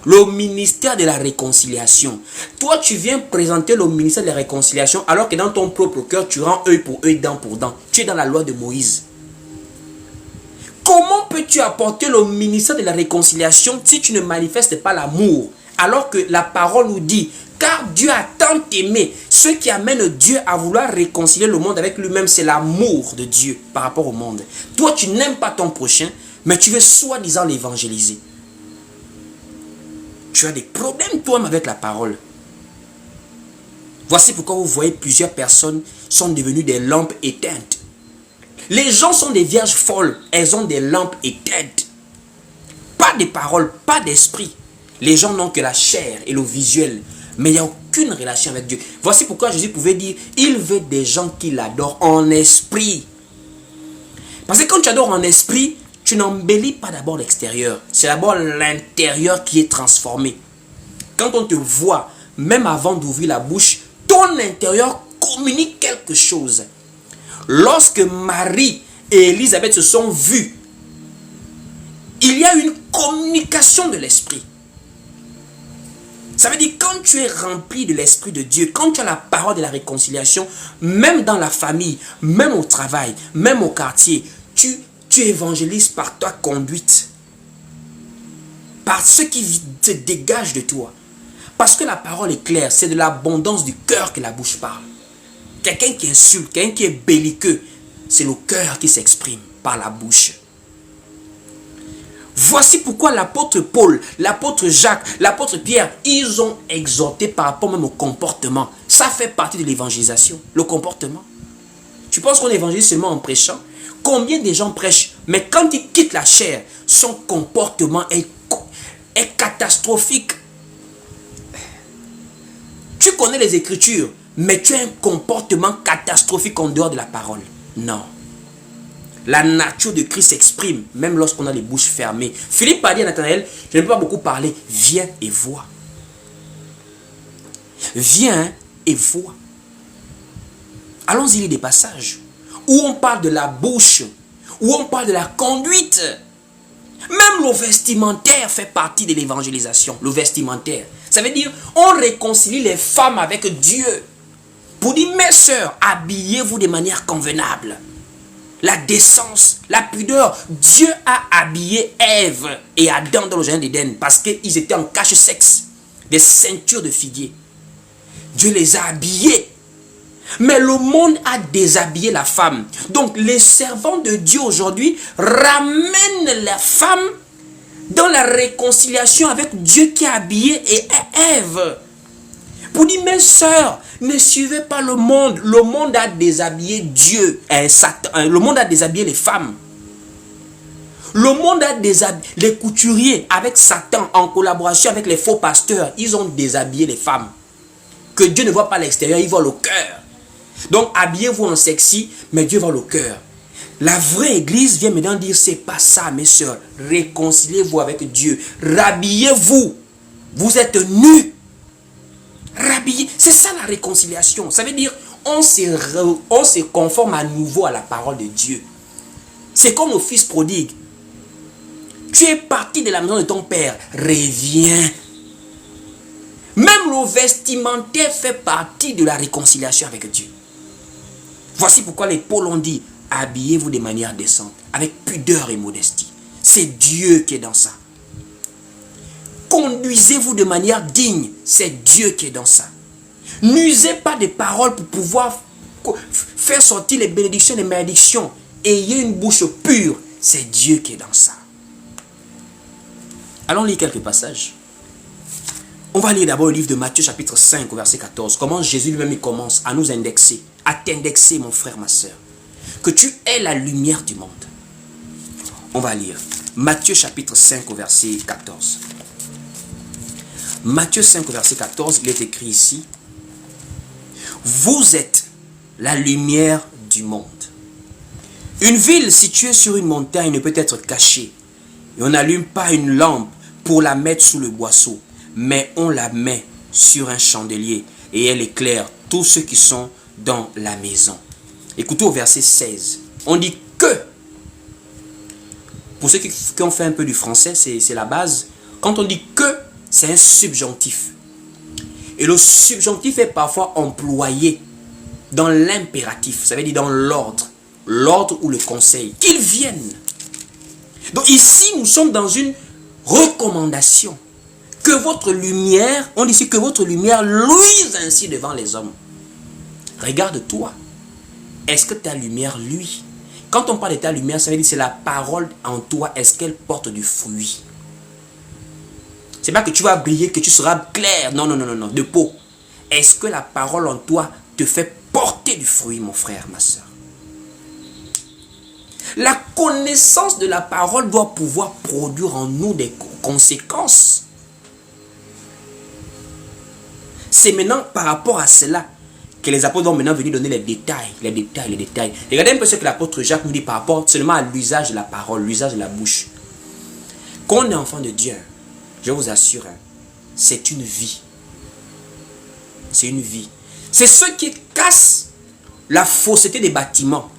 Le ministère de la réconciliation. Toi, tu viens présenter le ministère de la réconciliation alors que dans ton propre cœur, tu rends œil pour œil, dent pour dent. Tu es dans la loi de Moïse. Comment peux-tu apporter le ministère de la réconciliation si tu ne manifestes pas l'amour? Alors que la parole nous dit, car Dieu a tant aimé. Ce qui amène Dieu à vouloir réconcilier le monde avec lui-même, c'est l'amour de Dieu par rapport au monde. Toi, tu n'aimes pas ton prochain, mais tu veux soi-disant l'évangéliser. Tu as des problèmes toi-même avec la parole. Voici pourquoi vous voyez plusieurs personnes sont devenues des lampes éteintes. Les gens sont des vierges folles. Elles ont des lampes éteintes. Pas de parole, pas d'esprit. Les gens n'ont que la chair et le visuel. Mais il n'y a aucune relation avec Dieu. Voici pourquoi Jésus pouvait dire, il veut des gens qui l'adorent en esprit. Parce que quand tu adores en esprit, tu n'embellis pas d'abord l'extérieur. C'est d'abord l'intérieur qui est transformé. Quand on te voit, même avant d'ouvrir la bouche, ton intérieur communique quelque chose. Lorsque Marie et Élisabeth se sont vues, il y a une communication de l'esprit. Ça veut dire quand tu es rempli de l'esprit de Dieu, quand tu as la parole de la réconciliation, même dans la famille, même au travail, même au quartier, tu évangélises par ta conduite, par ce qui te dégage de toi. Parce que la parole est claire, c'est de l'abondance du cœur que la bouche parle. Quelqu'un qui insulte, quelqu'un qui est belliqueux, c'est le cœur qui s'exprime par la bouche. Voici pourquoi l'apôtre Paul, l'apôtre Jacques, l'apôtre Pierre, ils ont exhorté par rapport même au comportement. Ça fait partie de l'évangélisation, le comportement. Tu penses qu'on évangélise seulement en prêchant? Combien de gens prêchent, mais quand ils quittent la chair, son comportement est catastrophique. Tu connais les Écritures, mais tu as un comportement catastrophique en dehors de la parole. Non. La nature de Christ s'exprime, même lorsqu'on a les bouches fermées. Philippe a dit à Nathanaël, je ne peux pas beaucoup parler, viens et vois. Viens et vois. Allons-y lire des passages où on parle de la bouche, où on parle de la conduite. Même le vestimentaire fait partie de l'évangélisation. Le vestimentaire. Ça veut dire, on réconcilie les femmes avec Dieu. Pour dire, mes sœurs, habillez-vous de manière convenable. la décence, la pudeur. Dieu a habillé Ève et Adam dans le jardin d'Éden parce qu'ils étaient en cache-sexe, des ceintures de figuier. Dieu les a habillés. Mais le monde a déshabillé la femme. Donc les servants de Dieu aujourd'hui ramènent la femme dans la réconciliation avec Dieu qui a habillé Ève. Pour dire, mes sœurs, ne suivez pas le monde. Le monde a déshabillé Dieu, Satan. Le monde a déshabillé les femmes. Le monde a déshabillé les couturiers avec Satan en collaboration avec les faux pasteurs. Ils ont déshabillé les femmes. Que Dieu ne voit pas l'extérieur, il voit le cœur. Donc habillez-vous en sexy, mais Dieu voit le cœur. La vraie église vient maintenant dire, c'est pas ça mes sœurs. Réconciliez-vous avec Dieu. Rhabillez-vous. Vous êtes nus. Rhabillez. C'est ça la réconciliation. Ça veut dire, on se conforme à nouveau à la parole de Dieu. C'est comme le fils prodigue. Tu es parti de la maison de ton père. Reviens. Même le vestimentaire fait partie de la réconciliation avec Dieu. Voici pourquoi les Paul ont dit, habillez-vous de manière décente, avec pudeur et modestie. C'est Dieu qui est dans ça. Conduisez-vous de manière digne, c'est Dieu qui est dans ça. N'usez pas des paroles pour pouvoir faire sortir les bénédictions et les malédictions. Ayez une bouche pure, c'est Dieu qui est dans ça. Allons lire quelques passages. On va lire d'abord le livre de Matthieu chapitre 5 verset 14. Comment Jésus lui-même commence à nous indexer, à t'indexer mon frère, ma soeur. Que tu es la lumière du monde. On va lire Matthieu chapitre 5 verset 14. Matthieu 5 verset 14, il est écrit ici. Vous êtes la lumière du monde. Une ville située sur une montagne ne peut être cachée. Et on n'allume pas une lampe pour la mettre sous le boisseau, mais on la met sur un chandelier et elle éclaire tous ceux qui sont dans la maison. Écoutez au verset 16. On dit que. Pour ceux qui ont fait un peu du français, c'est la base. Quand on dit que, c'est un subjonctif. Et le subjonctif est parfois employé dans l'impératif. Ça veut dire dans l'ordre. L'ordre ou le conseil. Qu'ils viennent. Donc ici, nous sommes dans une recommandation. Que votre lumière, on dit ici que votre lumière luise ainsi devant les hommes. Regarde-toi. Est-ce que ta lumière luit? Quand on parle de ta lumière, ça veut dire c'est la parole en toi. Est-ce qu'elle porte du fruit? C'est pas que tu vas briller, que tu seras clair. Non, non, non, non, non. De peau. Est-ce que la parole en toi te fait porter du fruit, mon frère, ma soeur? La connaissance de la parole doit pouvoir produire en nous des conséquences. C'est maintenant par rapport à cela que les apôtres vont maintenant venir donner les détails. Regardez un peu ce que l'apôtre Jacques nous dit par rapport seulement à l'usage de la parole, l'usage de la bouche. Quand on est enfant de Dieu, je vous assure, c'est une vie. C'est une vie. C'est ce qui casse la fausseté des bâtiments.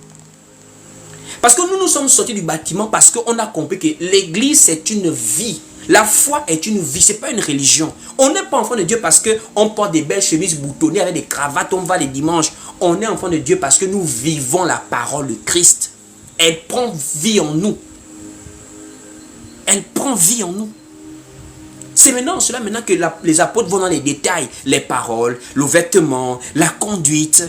Parce que nous sommes sortis du bâtiment parce qu'on a compris que l'église c'est une vie. La foi est une vie, ce n'est pas une religion. On n'est pas enfant de Dieu parce qu'on porte des belles chemises boutonnées avec des cravates, on va les dimanches. On est enfant de Dieu parce que nous vivons la parole de Christ. Elle prend vie en nous. Elle prend vie en nous. C'est maintenant cela maintenant que les apôtres vont dans les détails. Les paroles, le vêtement, la conduite,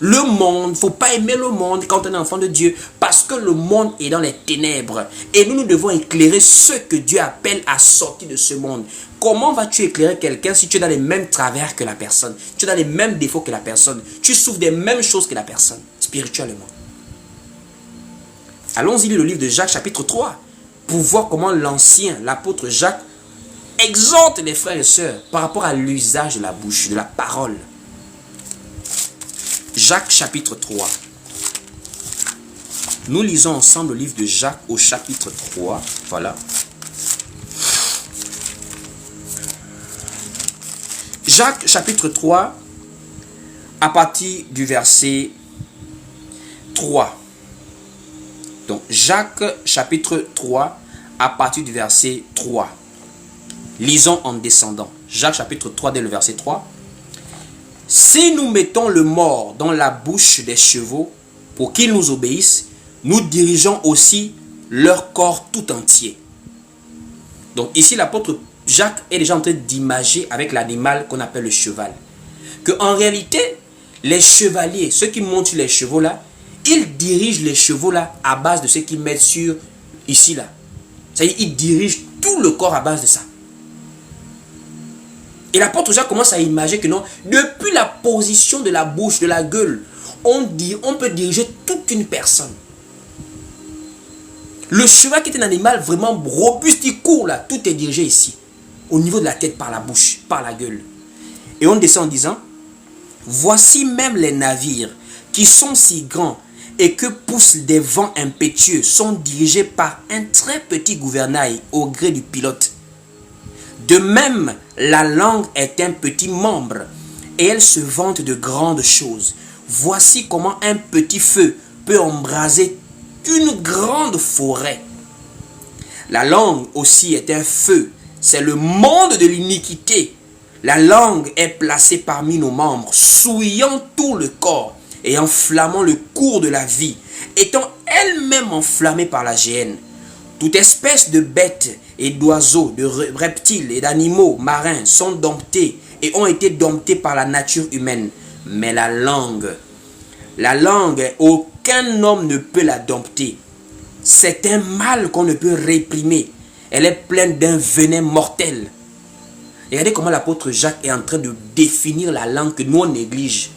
le monde. Il ne faut pas aimer le monde quand on est enfant de Dieu. Parce que le monde est dans les ténèbres. Et nous devons éclairer ceux que Dieu appelle à sortir de ce monde. Comment vas-tu éclairer quelqu'un si tu es dans les mêmes travers que la personne? Tu es dans les mêmes défauts que la personne. Tu souffres des mêmes choses que la personne, spirituellement. Allons-y lire le livre de Jacques chapitre 3. Pour voir comment l'ancien, l'apôtre Jacques, exhorte les frères et sœurs par rapport à l'usage de la bouche, de la parole. Jacques chapitre 3. Nous lisons ensemble le livre de Jacques au chapitre 3. Voilà. Jacques chapitre 3 à partir du verset 3. Donc Jacques chapitre 3 à partir du verset 3. Lisons en descendant. Jacques chapitre 3 dès le verset 3. Si nous mettons le mort dans la bouche des chevaux pour qu'ils nous obéissent, nous dirigeons aussi leur corps tout entier. Donc ici, l'apôtre Jacques est déjà en train d'imager avec l'animal qu'on appelle le cheval. Que en réalité, les chevaliers, ceux qui montent sur les chevaux là, ils dirigent les chevaux là à base de ce qu'ils mettent sur ici là. C'est-à-dire ils dirigent tout le corps à base de ça. Et l'apôtre Jacques commence à imaginer que non, depuis la position de la bouche, de la gueule, on peut diriger toute une personne. Le cheval qui est un animal vraiment robuste, il court là, tout est dirigé ici. Au niveau de la tête, par la bouche, par la gueule. Et on descend en disant, voici même les navires qui sont si grands et que poussent des vents impétueux sont dirigés par un très petit gouvernail au gré du pilote. De même, la langue est un petit membre et elle se vante de grandes choses. Voici comment un petit feu peut embraser une grande forêt. La langue aussi est un feu, c'est le monde de l'iniquité. La langue est placée parmi nos membres, souillant tout le corps et enflammant le cours de la vie, étant elle-même enflammée par la géhenne. Toute espèce de bêtes et d'oiseaux, de reptiles et d'animaux marins sont domptés et ont été domptés par la nature humaine. Mais la langue, aucun homme ne peut la dompter. C'est un mal qu'on ne peut réprimer. Elle est pleine d'un venin mortel. Et regardez comment l'apôtre Jacques est en train de définir la langue que nous on néglige.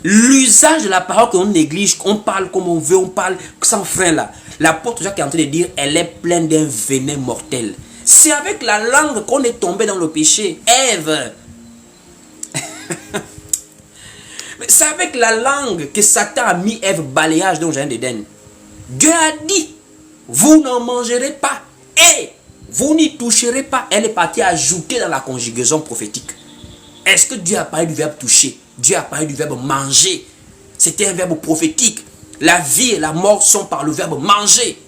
L'usage de la parole qu'on néglige, qu'on parle comme on veut, on parle sans frein là. L'apôtre Jacques est en train de dire, elle est pleine d'un venin mortel. C'est avec la langue qu'on est tombé dans le péché. Ève. C'est avec la langue que Satan a mis Ève balayage dans le jardin d'Éden. Dieu a dit, vous n'en mangerez pas et vous n'y toucherez pas. Elle est partie ajouter dans la conjugaison prophétique. Est-ce que Dieu a parlé du verbe toucher? Dieu a parlé du verbe manger. C'était un verbe prophétique. La vie et la mort sont par le verbe manger.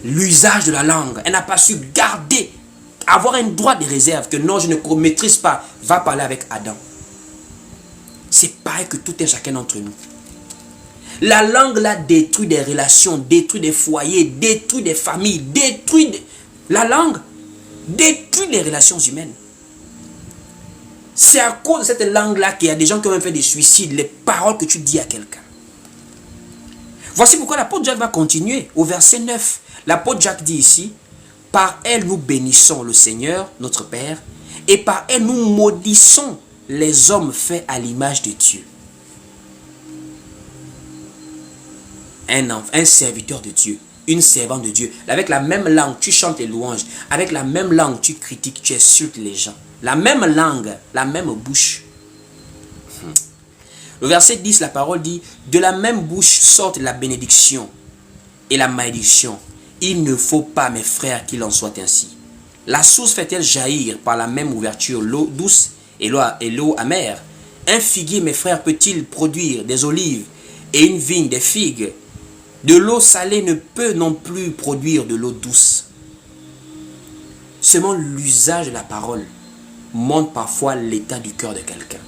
L'usage de la langue. Elle n'a pas su garder, avoir un droit de réserve que non, je ne maîtrise pas. Va parler avec Adam. C'est pareil que tout un chacun d'entre nous. La langue là détruit des relations, détruit des foyers, détruit des familles, La langue détruit les relations humaines. C'est à cause de cette langue-là qu'il y a des gens qui ont même fait des suicides, les paroles que tu dis à quelqu'un. Voici pourquoi l'apôtre Jacques va continuer au verset 9. L'apôtre Jacques dit ici, par elle nous bénissons le Seigneur, notre Père, et par elle nous maudissons les hommes faits à l'image de Dieu. Un serviteur de Dieu, une servante de Dieu. Avec la même langue, tu chantes les louanges. Avec la même langue, tu critiques, tu insultes les gens. La même langue, la même bouche. Le verset 10, la parole dit, de la même bouche sortent la bénédiction et la malédiction. Il ne faut pas, mes frères, qu'il en soit ainsi. La source fait-elle jaillir par la même ouverture l'eau douce et l'eau amère? Un figuier, mes frères, peut-il produire des olives et une vigne des figues? De l'eau salée ne peut non plus produire de l'eau douce. Seulement l'usage de la parole montre parfois l'état du cœur de quelqu'un.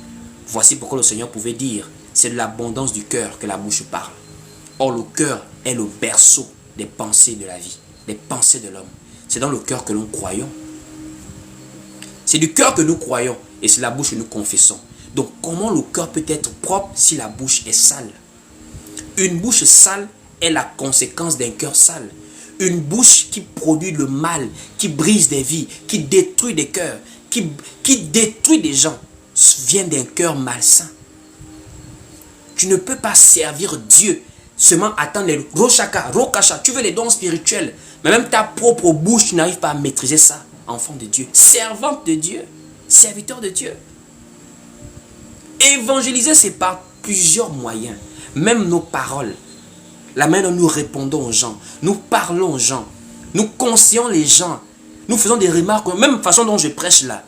Voici pourquoi le Seigneur pouvait dire, c'est de l'abondance du cœur que la bouche parle. Or le cœur est le berceau des pensées de la vie, des pensées de l'homme. C'est dans le cœur que nous croyons. C'est du cœur que nous croyons et c'est la bouche que nous confessons. Donc comment le cœur peut être propre si la bouche est sale? Une bouche sale est la conséquence d'un cœur sale. Une bouche qui produit le mal, qui brise des vies, qui détruit des cœurs, qui détruit des gens, vient d'un cœur malsain. Tu ne peux pas servir Dieu, seulement attendre les roshaka, rokasha, tu veux les dons spirituels, mais même ta propre bouche, tu n'arrives pas à maîtriser ça, enfant de Dieu, servante de Dieu, serviteur de Dieu. Évangéliser, c'est par plusieurs moyens, même nos paroles. La manière dont nous répondons aux gens, nous parlons aux gens, nous conseillons les gens, nous faisons des remarques, même façon dont je prêche là.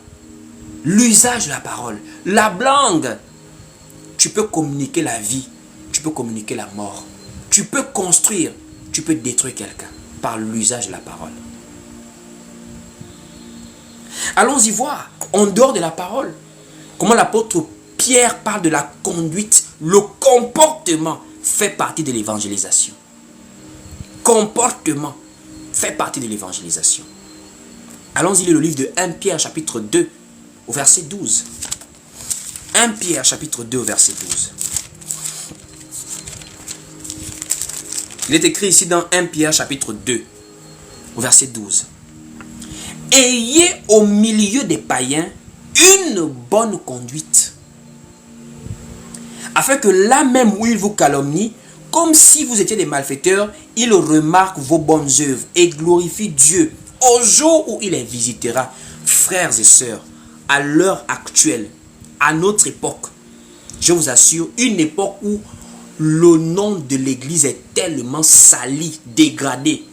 L'usage de la parole, la langue. Tu peux communiquer la vie, tu peux communiquer la mort. Tu peux construire, tu peux détruire quelqu'un par l'usage de la parole. Allons-y voir, en dehors de la parole, comment l'apôtre Pierre parle de la conduite, le comportement fait partie de l'évangélisation. Comportement fait partie de l'évangélisation. Allons-y lire le livre de 1 Pierre chapitre 2 au verset 12. 1 Pierre chapitre 2 au verset 12. Il est écrit ici dans 1 Pierre chapitre 2 au verset 12. Ayez au milieu des païens une bonne conduite, afin que là même où ils vous calomnient, comme si vous étiez des malfaiteurs, ils remarquent vos bonnes œuvres et glorifient Dieu au jour où il les visitera. Frères et sœurs, à l'heure actuelle, à notre époque, je vous assure, une époque où le nom de l'église est tellement sali, dégradé.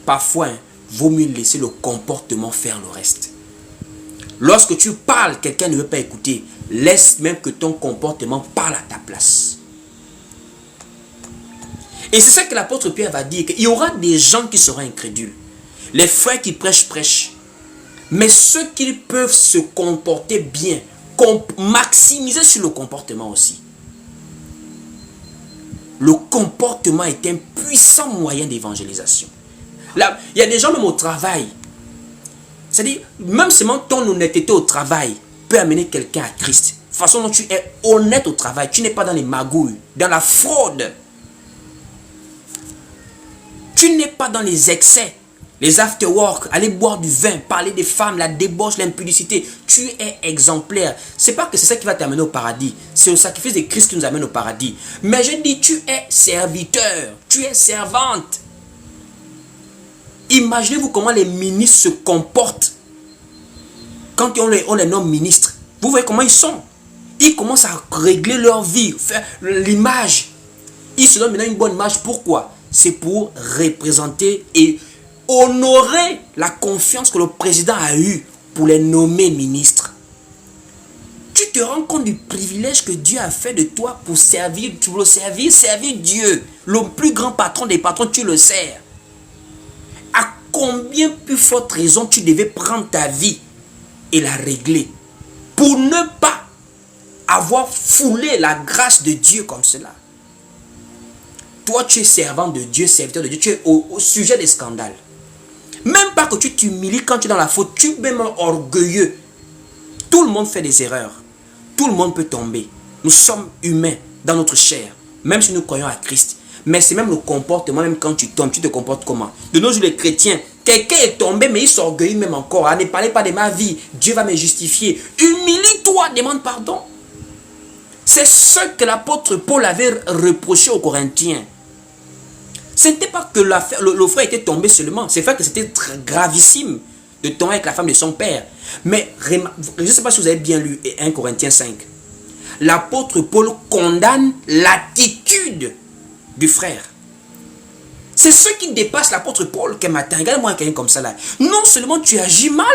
Parfois, vaut mieux laisser le comportement faire le reste. Lorsque tu parles, quelqu'un ne veut pas écouter. Laisse même que ton comportement parle à ta place. Et c'est ça que l'apôtre Pierre va dire, qu'il y aura des gens qui seront incrédules. Les frères qui prêchent. Mais ceux qui peuvent se comporter bien, maximiser sur le comportement aussi. Le comportement est un puissant moyen d'évangélisation. Là, il y a des gens même au travail. C'est-à-dire, même seulement ton honnêteté au travail peut amener quelqu'un à Christ. De toute façon dont tu es honnête au travail, tu n'es pas dans les magouilles, dans la fraude. Tu n'es pas dans les excès, les after-work, aller boire du vin, parler des femmes, la débauche, l'impudicité. Tu es exemplaire. C'est pas que c'est ça qui va t'amener au paradis. C'est le sacrifice de Christ qui nous amène au paradis. Mais je dis, tu es serviteur, tu es servante. Imaginez-vous comment les ministres se comportent quand on les nomme ministres. Vous voyez comment ils sont. Ils commencent à régler leur vie, faire l'image. Ils se donnent maintenant une bonne image. Pourquoi? C'est pour représenter et honorer la confiance que le président a eue pour les nommer ministres. Tu te rends compte du privilège que Dieu a fait de toi pour servir, tu veux le servir Dieu. Le plus grand patron des patrons, tu le sers. À combien plus forte raison tu devais prendre ta vie et la régler pour ne pas avoir foulé la grâce de Dieu comme cela. Toi, tu es servant de Dieu, serviteur de Dieu, tu es au sujet des scandales. Même pas que tu t'humilies quand tu es dans la faute, tu es même orgueilleux. Tout le monde fait des erreurs. Tout le monde peut tomber. Nous sommes humains dans notre chair, même si nous croyons à Christ. Mais c'est même le comportement, même quand tu tombes, tu te comportes comment? De nos jours, les chrétiens, quelqu'un est tombé, mais il s'orgueille même encore. Ne parlez pas de ma vie, Dieu va me justifier. Humilie-toi, demande pardon. C'est ce que l'apôtre Paul avait reproché aux Corinthiens. Ce n'était pas que le frère était tombé seulement, c'est vrai que c'était gravissime de tomber avec la femme de son père. Mais je ne sais pas si vous avez bien lu 1 Corinthiens 5. L'apôtre Paul condamne l'attitude du frère. C'est ce qui dépasse l'apôtre Paul qu'un matin. Regarde-moi quelqu'un comme ça là. Non seulement tu agis mal,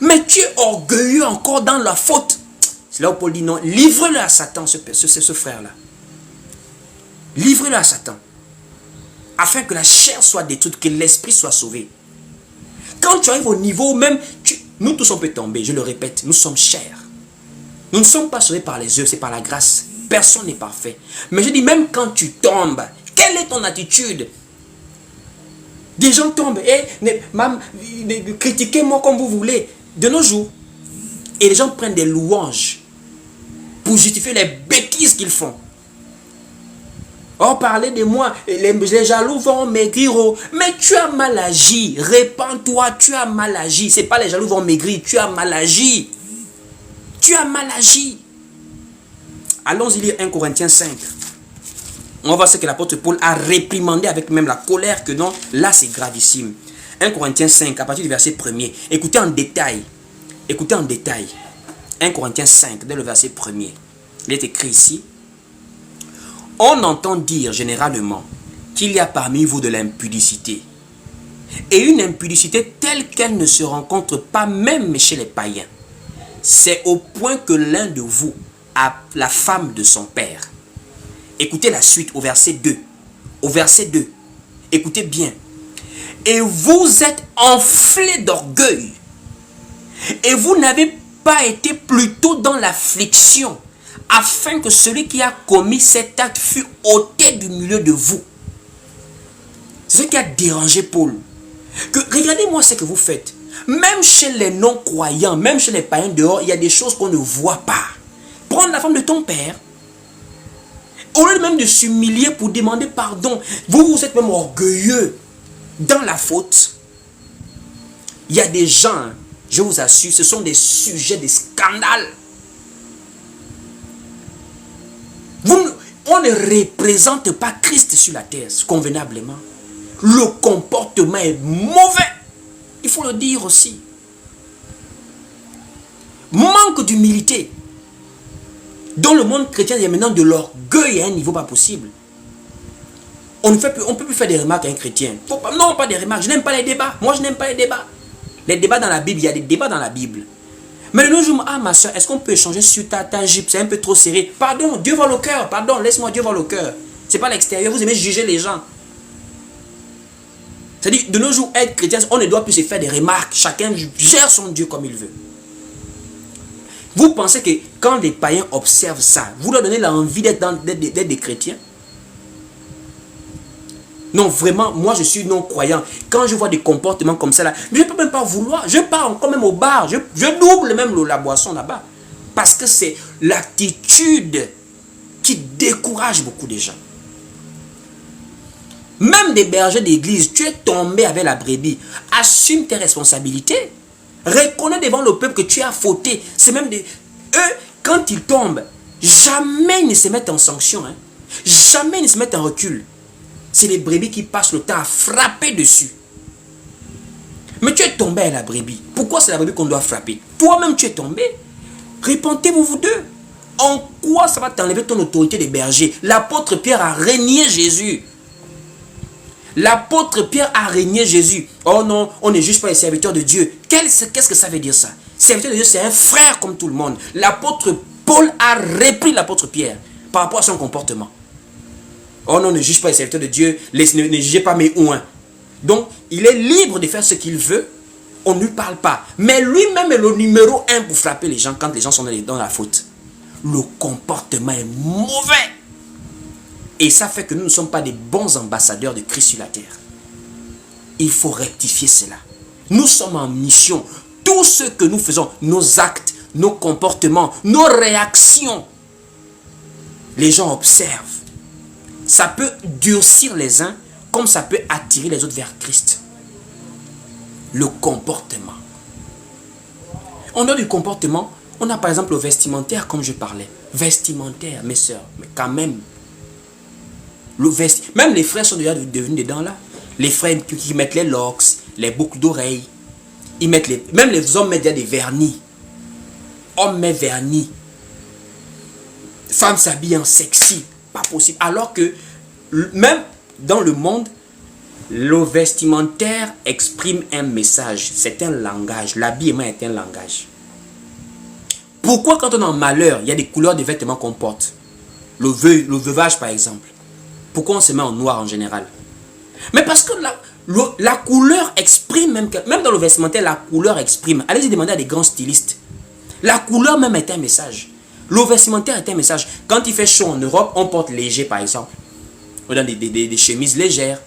mais tu es orgueilleux encore dans la faute. C'est là où Paul dit non, livre-le à Satan, ce frère-là. Livre-le à Satan. Afin que la chair soit détruite, que l'esprit soit sauvé. Quand tu arrives au niveau même, nous tous on peut tomber, je le répète, nous sommes chers. Nous ne sommes pas sauvés par les œuvres, c'est par la grâce. Personne n'est parfait. Mais je dis, même quand tu tombes, quelle est ton attitude? Des gens tombent, critiquez-moi comme vous voulez. De nos jours, et les gens prennent des louanges pour justifier les bêtises qu'ils font. Oh, parlez de moi, les jaloux vont maigrir. Mais tu as mal agi, répands-toi, tu as mal agi. Ce n'est pas les jaloux vont maigrir, tu as mal agi. Tu as mal agi. Allons-y lire 1 Corinthiens 5. On voit ce que l'apôtre Paul a réprimandé avec même la colère que non, là c'est gravissime. 1 Corinthiens 5, à partir du verset 1er. Écoutez en détail. Écoutez en détail. 1 Corinthiens 5, dès le verset 1er. Il est écrit ici. On entend dire généralement qu'il y a parmi vous de l'impudicité. Et une impudicité telle qu'elle ne se rencontre pas même chez les païens. C'est au point que l'un de vous a la femme de son père. Écoutez la suite au verset 2. Au verset 2. Écoutez bien. Et vous êtes enflés d'orgueil. Et vous n'avez pas été plutôt dans l'affliction, afin que celui qui a commis cet acte fût ôté du milieu de vous. C'est ce qui a dérangé Paul. Regardez-moi ce que vous faites. Même chez les non-croyants, même chez les païens dehors, il y a des choses qu'on ne voit pas. Prendre la femme de ton père, au lieu même de s'humilier pour demander pardon, vous êtes même orgueilleux dans la faute. Il y a des gens, je vous assure, ce sont des sujets de scandale. On ne représente pas Christ sur la terre convenablement. Le comportement est mauvais. Il faut le dire aussi. Manque d'humilité. Dans le monde chrétien, il y a maintenant de l'orgueil à un niveau pas possible. On ne peut plus faire des remarques à un chrétien. Non, pas des remarques. Je n'aime pas les débats. Moi, je n'aime pas les débats. Les débats dans la Bible, il y a des débats dans la Bible. Mais le jour, ma soeur, est-ce qu'on peut échanger sur ta jupe? C'est un peu trop serré. Pardon, Dieu voit le cœur. Pardon, laisse-moi, Dieu voit le cœur. C'est pas l'extérieur. Vous aimez juger les gens. C'est-à-dire, de nos jours, être chrétien, on ne doit plus se faire des remarques. Chacun gère son Dieu comme il veut. Vous pensez que quand les païens observent ça, vous leur donnez l'envie d'être des chrétiens? Non, vraiment, moi je suis non-croyant. Quand je vois des comportements comme ça, là, je ne peux même pas vouloir. Je pars encore même au bar. Je double même la boisson là-bas. Parce que c'est l'attitude qui décourage beaucoup de gens. Même des bergers d'église, tu es tombé avec la brebis. Assume tes responsabilités. Reconnais devant le peuple que tu as fauté. C'est même des... Eux, quand ils tombent, jamais ils ne se mettent en sanction. Hein. Jamais ils ne se mettent en recul. C'est les brebis qui passent le temps à frapper dessus. Mais tu es tombé à la brebis. Pourquoi c'est la brebis qu'on doit frapper? Toi-même tu es tombé. Repentez-vous vous deux. En quoi ça va t'enlever ton autorité de berger? L'apôtre Pierre a régné Jésus. L'apôtre Pierre a régné Jésus. Oh non, on n'est juste pas les serviteurs de Dieu. Qu'est-ce que ça veut dire ça? Serviteur de Dieu, c'est un frère comme tout le monde. L'apôtre Paul a repris l'apôtre Pierre par rapport à son comportement. Oh non, ne juge pas les serviteurs de Dieu, ne jugez pas mes ouins. Donc, il est libre de faire ce qu'il veut, on ne lui parle pas. Mais lui-même est le numéro 1 pour frapper les gens quand les gens sont dans la faute. Le comportement est mauvais. Et ça fait que nous ne sommes pas des bons ambassadeurs de Christ sur la terre. Il faut rectifier cela. Nous sommes en mission. Tout ce que nous faisons, nos actes, nos comportements, nos réactions, les gens observent. Ça peut durcir les uns comme ça peut attirer les autres vers Christ. Le comportement. On a du comportement. On a par exemple le vestimentaire comme je parlais. Vestimentaire, mes soeurs. Mais quand même. Même les frères sont déjà devenus dedans là. Les frères qui mettent les locks, les boucles d'oreilles. Même les hommes mettent déjà des vernis. Hommes mettent vernis. Femmes s'habillent en sexy. Pas possible. Alors que même dans le monde, le vestimentaire exprime un message. C'est un langage. L'habillement est un langage. Pourquoi quand on est en malheur, il y a des couleurs de vêtements qu'on porte? Le veuvage par exemple. Pourquoi on se met en noir en général? Mais parce que la couleur exprime, même dans le vestimentaire, la couleur exprime. Allez-y demander à des grands stylistes. La couleur même est un message. Le vestimentaire est un message. Quand il fait chaud en Europe, on porte léger par exemple. On a des chemises légères.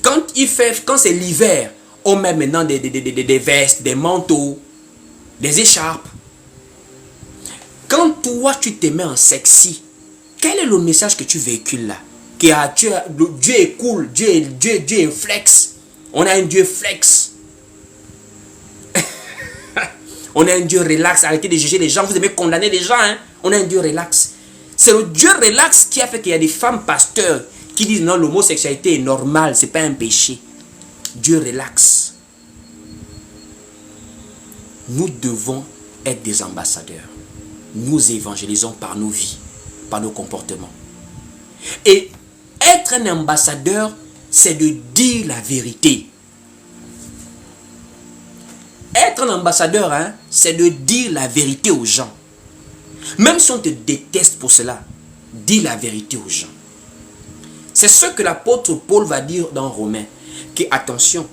Quand c'est l'hiver, on met maintenant des vestes, des manteaux, des écharpes. Quand toi tu te mets en sexy, quel est le message que tu véhicules là? Dieu est cool, Dieu est flex. On a un Dieu flex. On a un Dieu relax. Arrêtez de juger les gens. Vous aimez condamner les gens. Hein? On a un Dieu relax. C'est le Dieu relax qui a fait qu'il y a des femmes pasteurs qui disent non, l'homosexualité est normale, c'est pas un péché. Dieu relax. Nous devons être des ambassadeurs. Nous évangélisons par nos vies, par nos comportements. Et être un ambassadeur, c'est de dire la vérité. Être un ambassadeur, hein, c'est de dire la vérité aux gens. Même si on te déteste pour cela, dis la vérité aux gens. C'est ce que l'apôtre Paul va dire dans Romains. Que attention,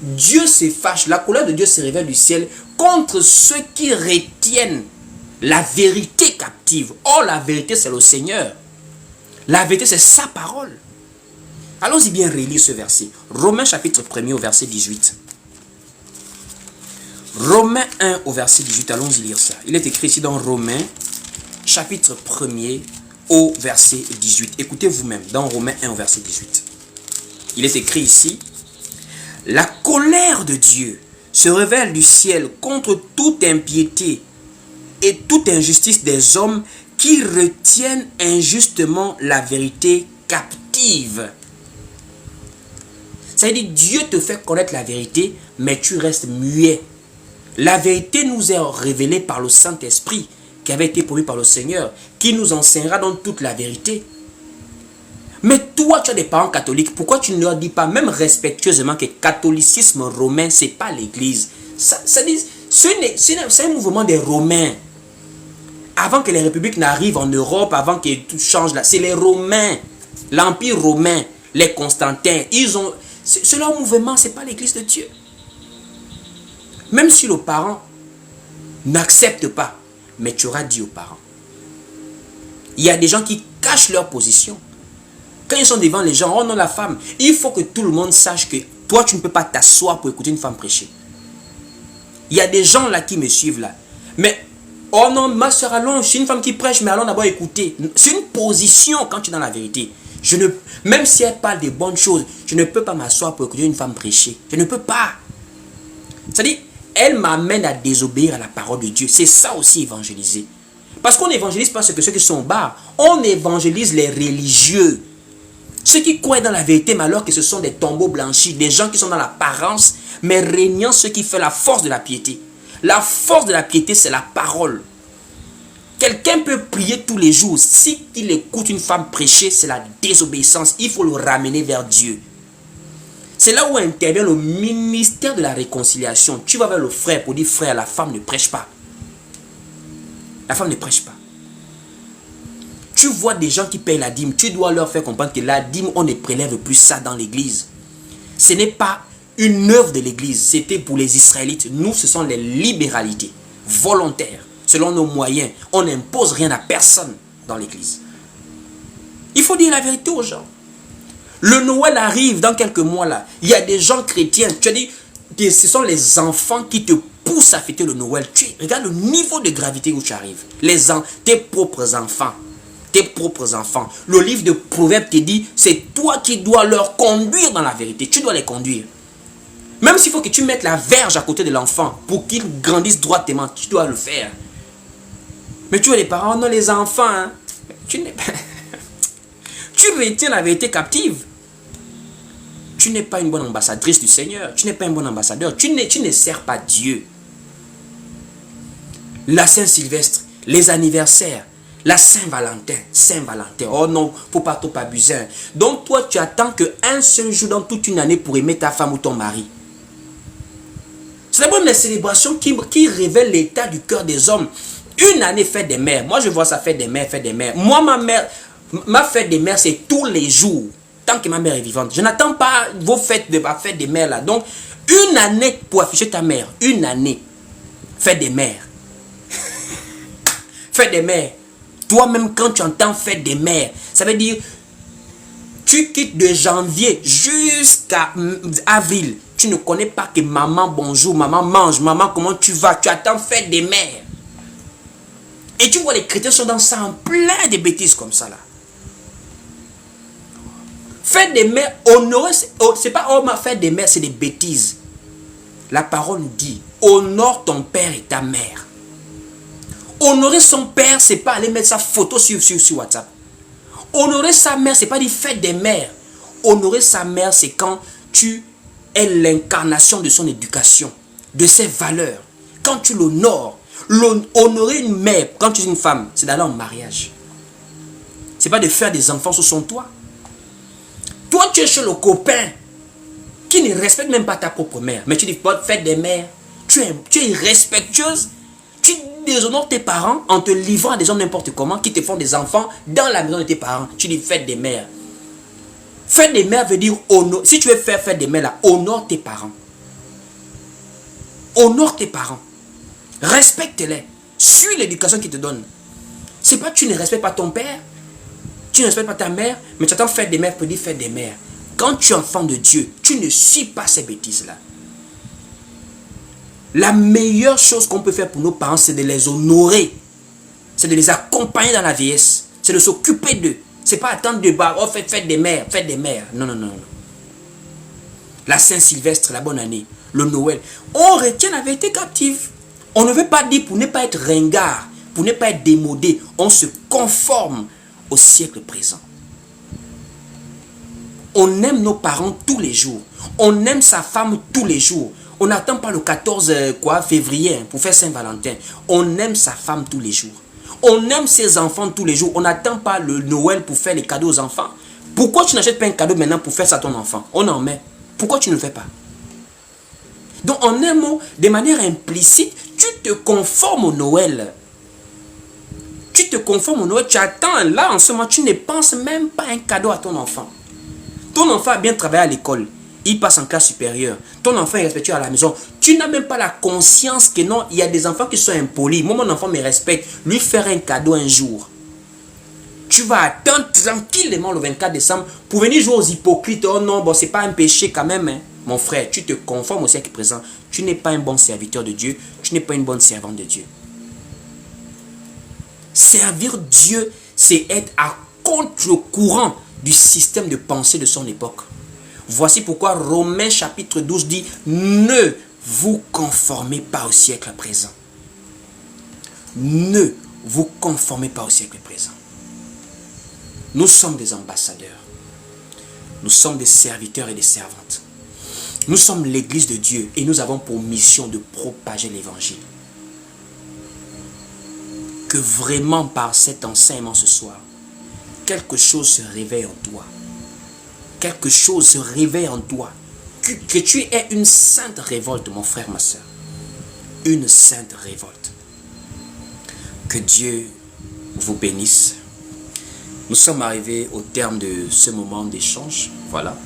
Dieu se fâche, la colère de Dieu se révèle du ciel contre ceux qui retiennent La vérité captive. Oh, la vérité, c'est le Seigneur. La vérité, c'est sa parole. Allons-y bien relire ce verset. Romains chapitre 1er au verset 18. Romains 1 au verset 18. Allons-y lire ça. Il est écrit ici dans Romains chapitre 1er au verset 18. Écoutez vous-même dans Romains 1 au verset 18. Il est écrit ici: la colère de Dieu se révèle du ciel contre toute impiété et toute injustice des hommes qui retiennent injustement la vérité captive. Ça veut dire Dieu te fait connaître la vérité, mais tu restes muet. La vérité nous est révélée par le Saint-Esprit qui avait été promis par le Seigneur, qui nous enseignera dans toute la vérité. Mais toi, tu as des parents catholiques, pourquoi tu ne leur dis pas, même respectueusement, que le catholicisme romain, ce n'est pas l'Église? C'est un mouvement des Romains. Avant que les républiques n'arrivent en Europe, avant que tout change là, c'est les Romains, l'Empire romain, les Constantins, c'est leur mouvement, ce n'est pas l'Église de Dieu. Même si le parent n'accepte pas, mais tu auras dit aux parents. Il y a des gens qui cachent leur position. Quand ils sont devant les gens, oh non, la femme, il faut que tout le monde sache que toi, tu ne peux pas t'asseoir pour écouter une femme prêcher. Il y a des gens là qui me suivent là. Mais, oh non, ma soeur, allons, je suis une femme qui prêche, mais allons d'abord écouter. C'est une position quand tu es dans la vérité. Même si elle parle des bonnes choses, je ne peux pas m'asseoir pour écouter une femme prêcher. Je ne peux pas. C'est-à-dire, elle m'amène à désobéir à la parole de Dieu. C'est ça aussi évangéliser. Parce qu'on n'évangélise pas ceux qui sont au bar. On évangélise les religieux. Ceux qui croient dans la vérité, mais alors que ce sont des tombeaux blanchis, des gens qui sont dans l'apparence, mais régnant ce qui fait la force de la piété. La force de la piété, c'est la parole. Quelqu'un peut prier tous les jours. Si il écoute une femme prêcher, c'est la désobéissance. Il faut le ramener vers Dieu. C'est là où intervient le ministère de la réconciliation. Tu vas vers le frère pour dire, frère, la femme ne prêche pas. La femme ne prêche pas. Tu vois des gens qui payent la dîme, tu dois leur faire comprendre que la dîme, on ne prélève plus ça dans l'église. Ce n'est pas une œuvre de l'église, c'était pour les Israélites. Nous, ce sont les libéralités volontaires, selon nos moyens. On n'impose rien à personne dans l'église. Il faut dire la vérité aux gens. Le Noël arrive dans quelques mois là. Il y a des gens chrétiens, tu as dit, ce sont les enfants qui te poussent à fêter le Noël. Regarde le niveau de gravité où tu arrives. Tes propres enfants. Tes propres enfants. Le livre de Proverbes te dit, c'est toi qui dois leur conduire dans la vérité. Tu dois les conduire. Même s'il faut que tu mettes la verge à côté de l'enfant pour qu'il grandisse droitement, tu dois le faire. Mais tu vois les parents, non les enfants, hein, tu retiens la vérité captive. Tu n'es pas une bonne ambassadrice du Seigneur. Tu n'es pas un bon ambassadeur. Tu ne sers pas Dieu. La Saint-Sylvestre, les anniversaires, la Saint-Valentin, Saint-Valentin. Oh non, faut pas trop abuser. Donc toi, tu attends qu'un seul jour dans toute une année pour aimer ta femme ou ton mari. C'est d'abord les célébrations qui révèlent l'état du cœur des hommes. Une année fête des mères. Moi, je vois ça fête des mères, fête des mères. Moi, ma fête des mères, c'est tous les jours. Tant que ma mère est vivante. Je n'attends pas vos fêtes de ma fête des mères là. Donc, une année pour afficher ta mère. Une année. Fête des mères. Fête des mères. Toi-même, quand tu entends fête des mères, ça veut dire tu quittes de janvier jusqu'à avril. Tu ne connais pas que maman bonjour, maman mange, maman comment tu vas. Tu attends fête des mères. Et tu vois les chrétiens sont dans ça en plein de bêtises comme ça là. Fête des mères, honorer, c'est pas oh ma fête des mères, c'est des bêtises. La parole nous dit, honore ton père et ta mère. Honorer son père, c'est pas aller mettre sa photo sur WhatsApp. Honorer sa mère, c'est pas dire fête des mères. Honorer sa mère, c'est quand tu es l'incarnation de son éducation, de ses valeurs. Quand tu l'honores, honorer une mère, quand tu es une femme, c'est d'aller en mariage. C'est pas de faire des enfants sous son toit. Toi, tu es chez le copain qui ne respecte même pas ta propre mère. Mais tu dis, fête des mères. Tu es irrespectueuse. Tu déshonores tes parents en te livrant à des gens n'importe comment qui te font des enfants dans la maison de tes parents. Tu dis, fête des mères. Fête des mères veut dire, si tu veux faire fête des mères, là, honore tes parents. Honore tes parents. Respecte-les. Suis l'éducation qu'il te donne. C'est pas que tu ne respectes pas ton père, tu ne respectes pas ta mère, mais tu attends faire des mères pour dire faire des mères. Quand tu es enfant de Dieu, tu ne suis pas ces bêtises-là. La meilleure chose qu'on peut faire pour nos parents, c'est de les honorer. C'est de les accompagner dans la vieillesse. C'est de s'occuper d'eux. C'est pas attendre de bas, oh faites des mères, faites des mères. Non, non, non, non. La Saint-Sylvestre, la bonne année, le Noël. On retient la vérité captive. On ne veut pas dire pour ne pas être ringard, pour ne pas être démodé. On se conforme au siècle présent. On aime nos parents tous les jours. On aime sa femme tous les jours. On n'attend pas le 14 février pour faire Saint-Valentin. On aime sa femme tous les jours. On aime ses enfants tous les jours. On n'attend pas le Noël pour faire les cadeaux aux enfants. Pourquoi tu n'achètes pas un cadeau maintenant pour faire ça à ton enfant? On en met. Pourquoi tu ne le fais pas? Donc en un mot, de manière implicite, tu te conformes au Noël. Tu te conformes au Noël. Tu attends là en ce moment, tu ne penses même pas un cadeau à ton enfant. Ton enfant a bien travaillé à l'école. Il passe en classe supérieure. Ton enfant est respectueux à la maison. Tu n'as même pas la conscience que non, il y a des enfants qui sont impolis. Moi, mon enfant me respecte. Lui faire un cadeau un jour. Tu vas attendre tranquillement le 24 décembre pour venir jouer aux hypocrites. Oh non, bon, c'est pas un péché quand même. Hein. Mon frère, tu te conformes au siècle présent. Tu n'es pas un bon serviteur de Dieu. Tu n'es pas une bonne servante de Dieu. Servir Dieu, c'est être à contre-courant du système de pensée de son époque. Voici pourquoi Romains chapitre 12 dit « Ne vous conformez pas au siècle présent. » Ne vous conformez pas au siècle présent. Nous sommes des ambassadeurs. Nous sommes des serviteurs et des servantes. Nous sommes l'église de Dieu et nous avons pour mission de propager l'évangile. Que vraiment par cet enseignement ce soir, quelque chose se réveille en toi. Quelque chose se réveille en toi. Que tu aies une sainte révolte, mon frère, ma soeur. Une sainte révolte. Que Dieu vous bénisse. Nous sommes arrivés au terme de ce moment d'échange. Voilà.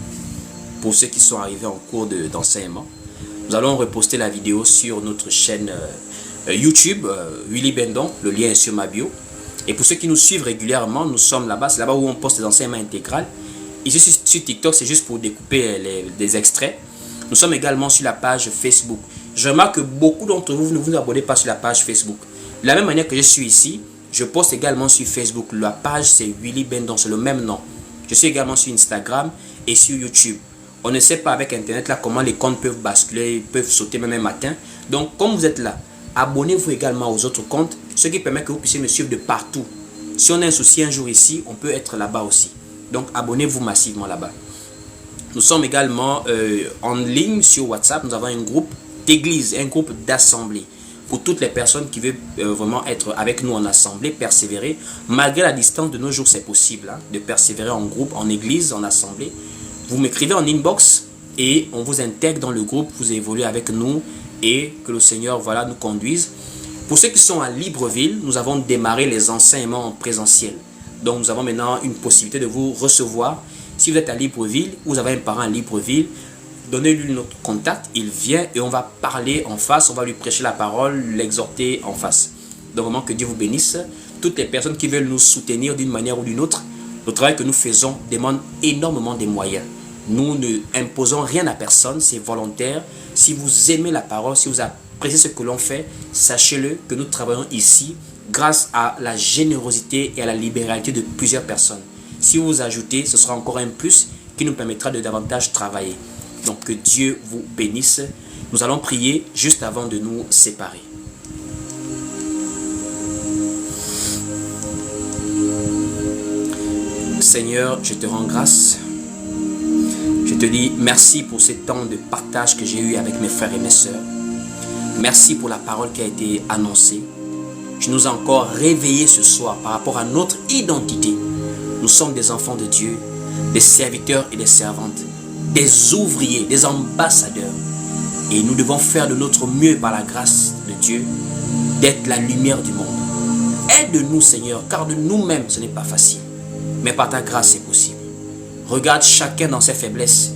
Pour ceux qui sont arrivés en cours d'enseignement. Nous allons reposter la vidéo sur notre chaîne YouTube, Willy Bendon. Le lien est sur ma bio. Et pour ceux qui nous suivent régulièrement, nous sommes là-bas. C'est là-bas où on poste des enseignements intégrales. Ici sur TikTok, c'est juste pour découper des extraits. Nous sommes également sur la page Facebook. Je remarque que beaucoup d'entre vous ne vous abonnez pas sur la page Facebook. De la même manière que je suis ici, je poste également sur Facebook. La page, c'est Willy Bendon, c'est le même nom. Je suis également sur Instagram et sur YouTube. On ne sait pas avec Internet là comment les comptes peuvent basculer, peuvent sauter même un matin. Donc, comme vous êtes là, abonnez-vous également aux autres comptes, ce qui permet que vous puissiez me suivre de partout. Si on a un souci un jour ici, on peut être là-bas aussi. Donc, abonnez-vous massivement là-bas. Nous sommes également en ligne sur WhatsApp. Nous avons un groupe d'église, un groupe d'assemblée. Pour toutes les personnes qui veulent vraiment être avec nous en assemblée, persévérer. Malgré la distance de nos jours, c'est possible hein, de persévérer en groupe, en église, en assemblée. Vous m'écrivez en inbox et on vous intègre dans le groupe. Vous évoluez avec nous et que le Seigneur voilà, nous conduise. Pour ceux qui sont à Libreville, nous avons démarré les enseignements en présentiel. Donc, nous avons maintenant une possibilité de vous recevoir. Si vous êtes à Libreville, vous avez un parent à Libreville, donnez-lui notre contact, il vient et on va parler en face, on va lui prêcher la parole, l'exhorter en face. Donc, vraiment que Dieu vous bénisse. Toutes les personnes qui veulent nous soutenir d'une manière ou d'une autre, le travail que nous faisons demande énormément de moyens. Nous ne imposons rien à personne, c'est volontaire. Si vous aimez la parole, si vous appréciez ce que l'on fait, sachez-le que nous travaillons ici grâce à la générosité et à la libéralité de plusieurs personnes. Si vous ajoutez, ce sera encore un plus qui nous permettra de davantage travailler. Donc que Dieu vous bénisse. Nous allons prier juste avant de nous séparer. Seigneur, je te rends grâce. Je te dis merci pour ce temps de partage que j'ai eu avec mes frères et mes sœurs. Merci pour la parole qui a été annoncée. Tu nous as encore réveillés ce soir par rapport à notre identité. Nous sommes des enfants de Dieu, des serviteurs et des servantes, des ouvriers, des ambassadeurs. Et nous devons faire de notre mieux par la grâce de Dieu, d'être la lumière du monde. Aide-nous Seigneur, car de nous-mêmes ce n'est pas facile. Mais par ta grâce c'est possible. Regarde chacun dans ses faiblesses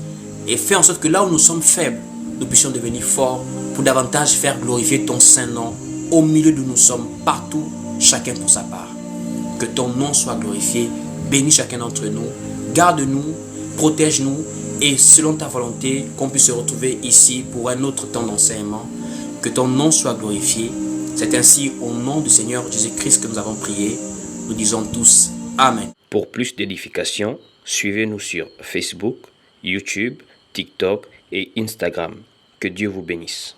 et fais en sorte que là où nous sommes faibles, nous puissions devenir forts pour davantage faire glorifier ton saint nom au milieu de nous sommes, partout, chacun pour sa part. Que ton nom soit glorifié. Bénis chacun d'entre nous. Garde-nous, protège-nous et selon ta volonté, qu'on puisse se retrouver ici pour un autre temps d'enseignement. Que ton nom soit glorifié. C'est ainsi au nom du Seigneur Jésus-Christ que nous avons prié. Nous disons tous Amen. Pour plus d'édification, suivez-nous sur Facebook, YouTube, TikTok et Instagram. Que Dieu vous bénisse.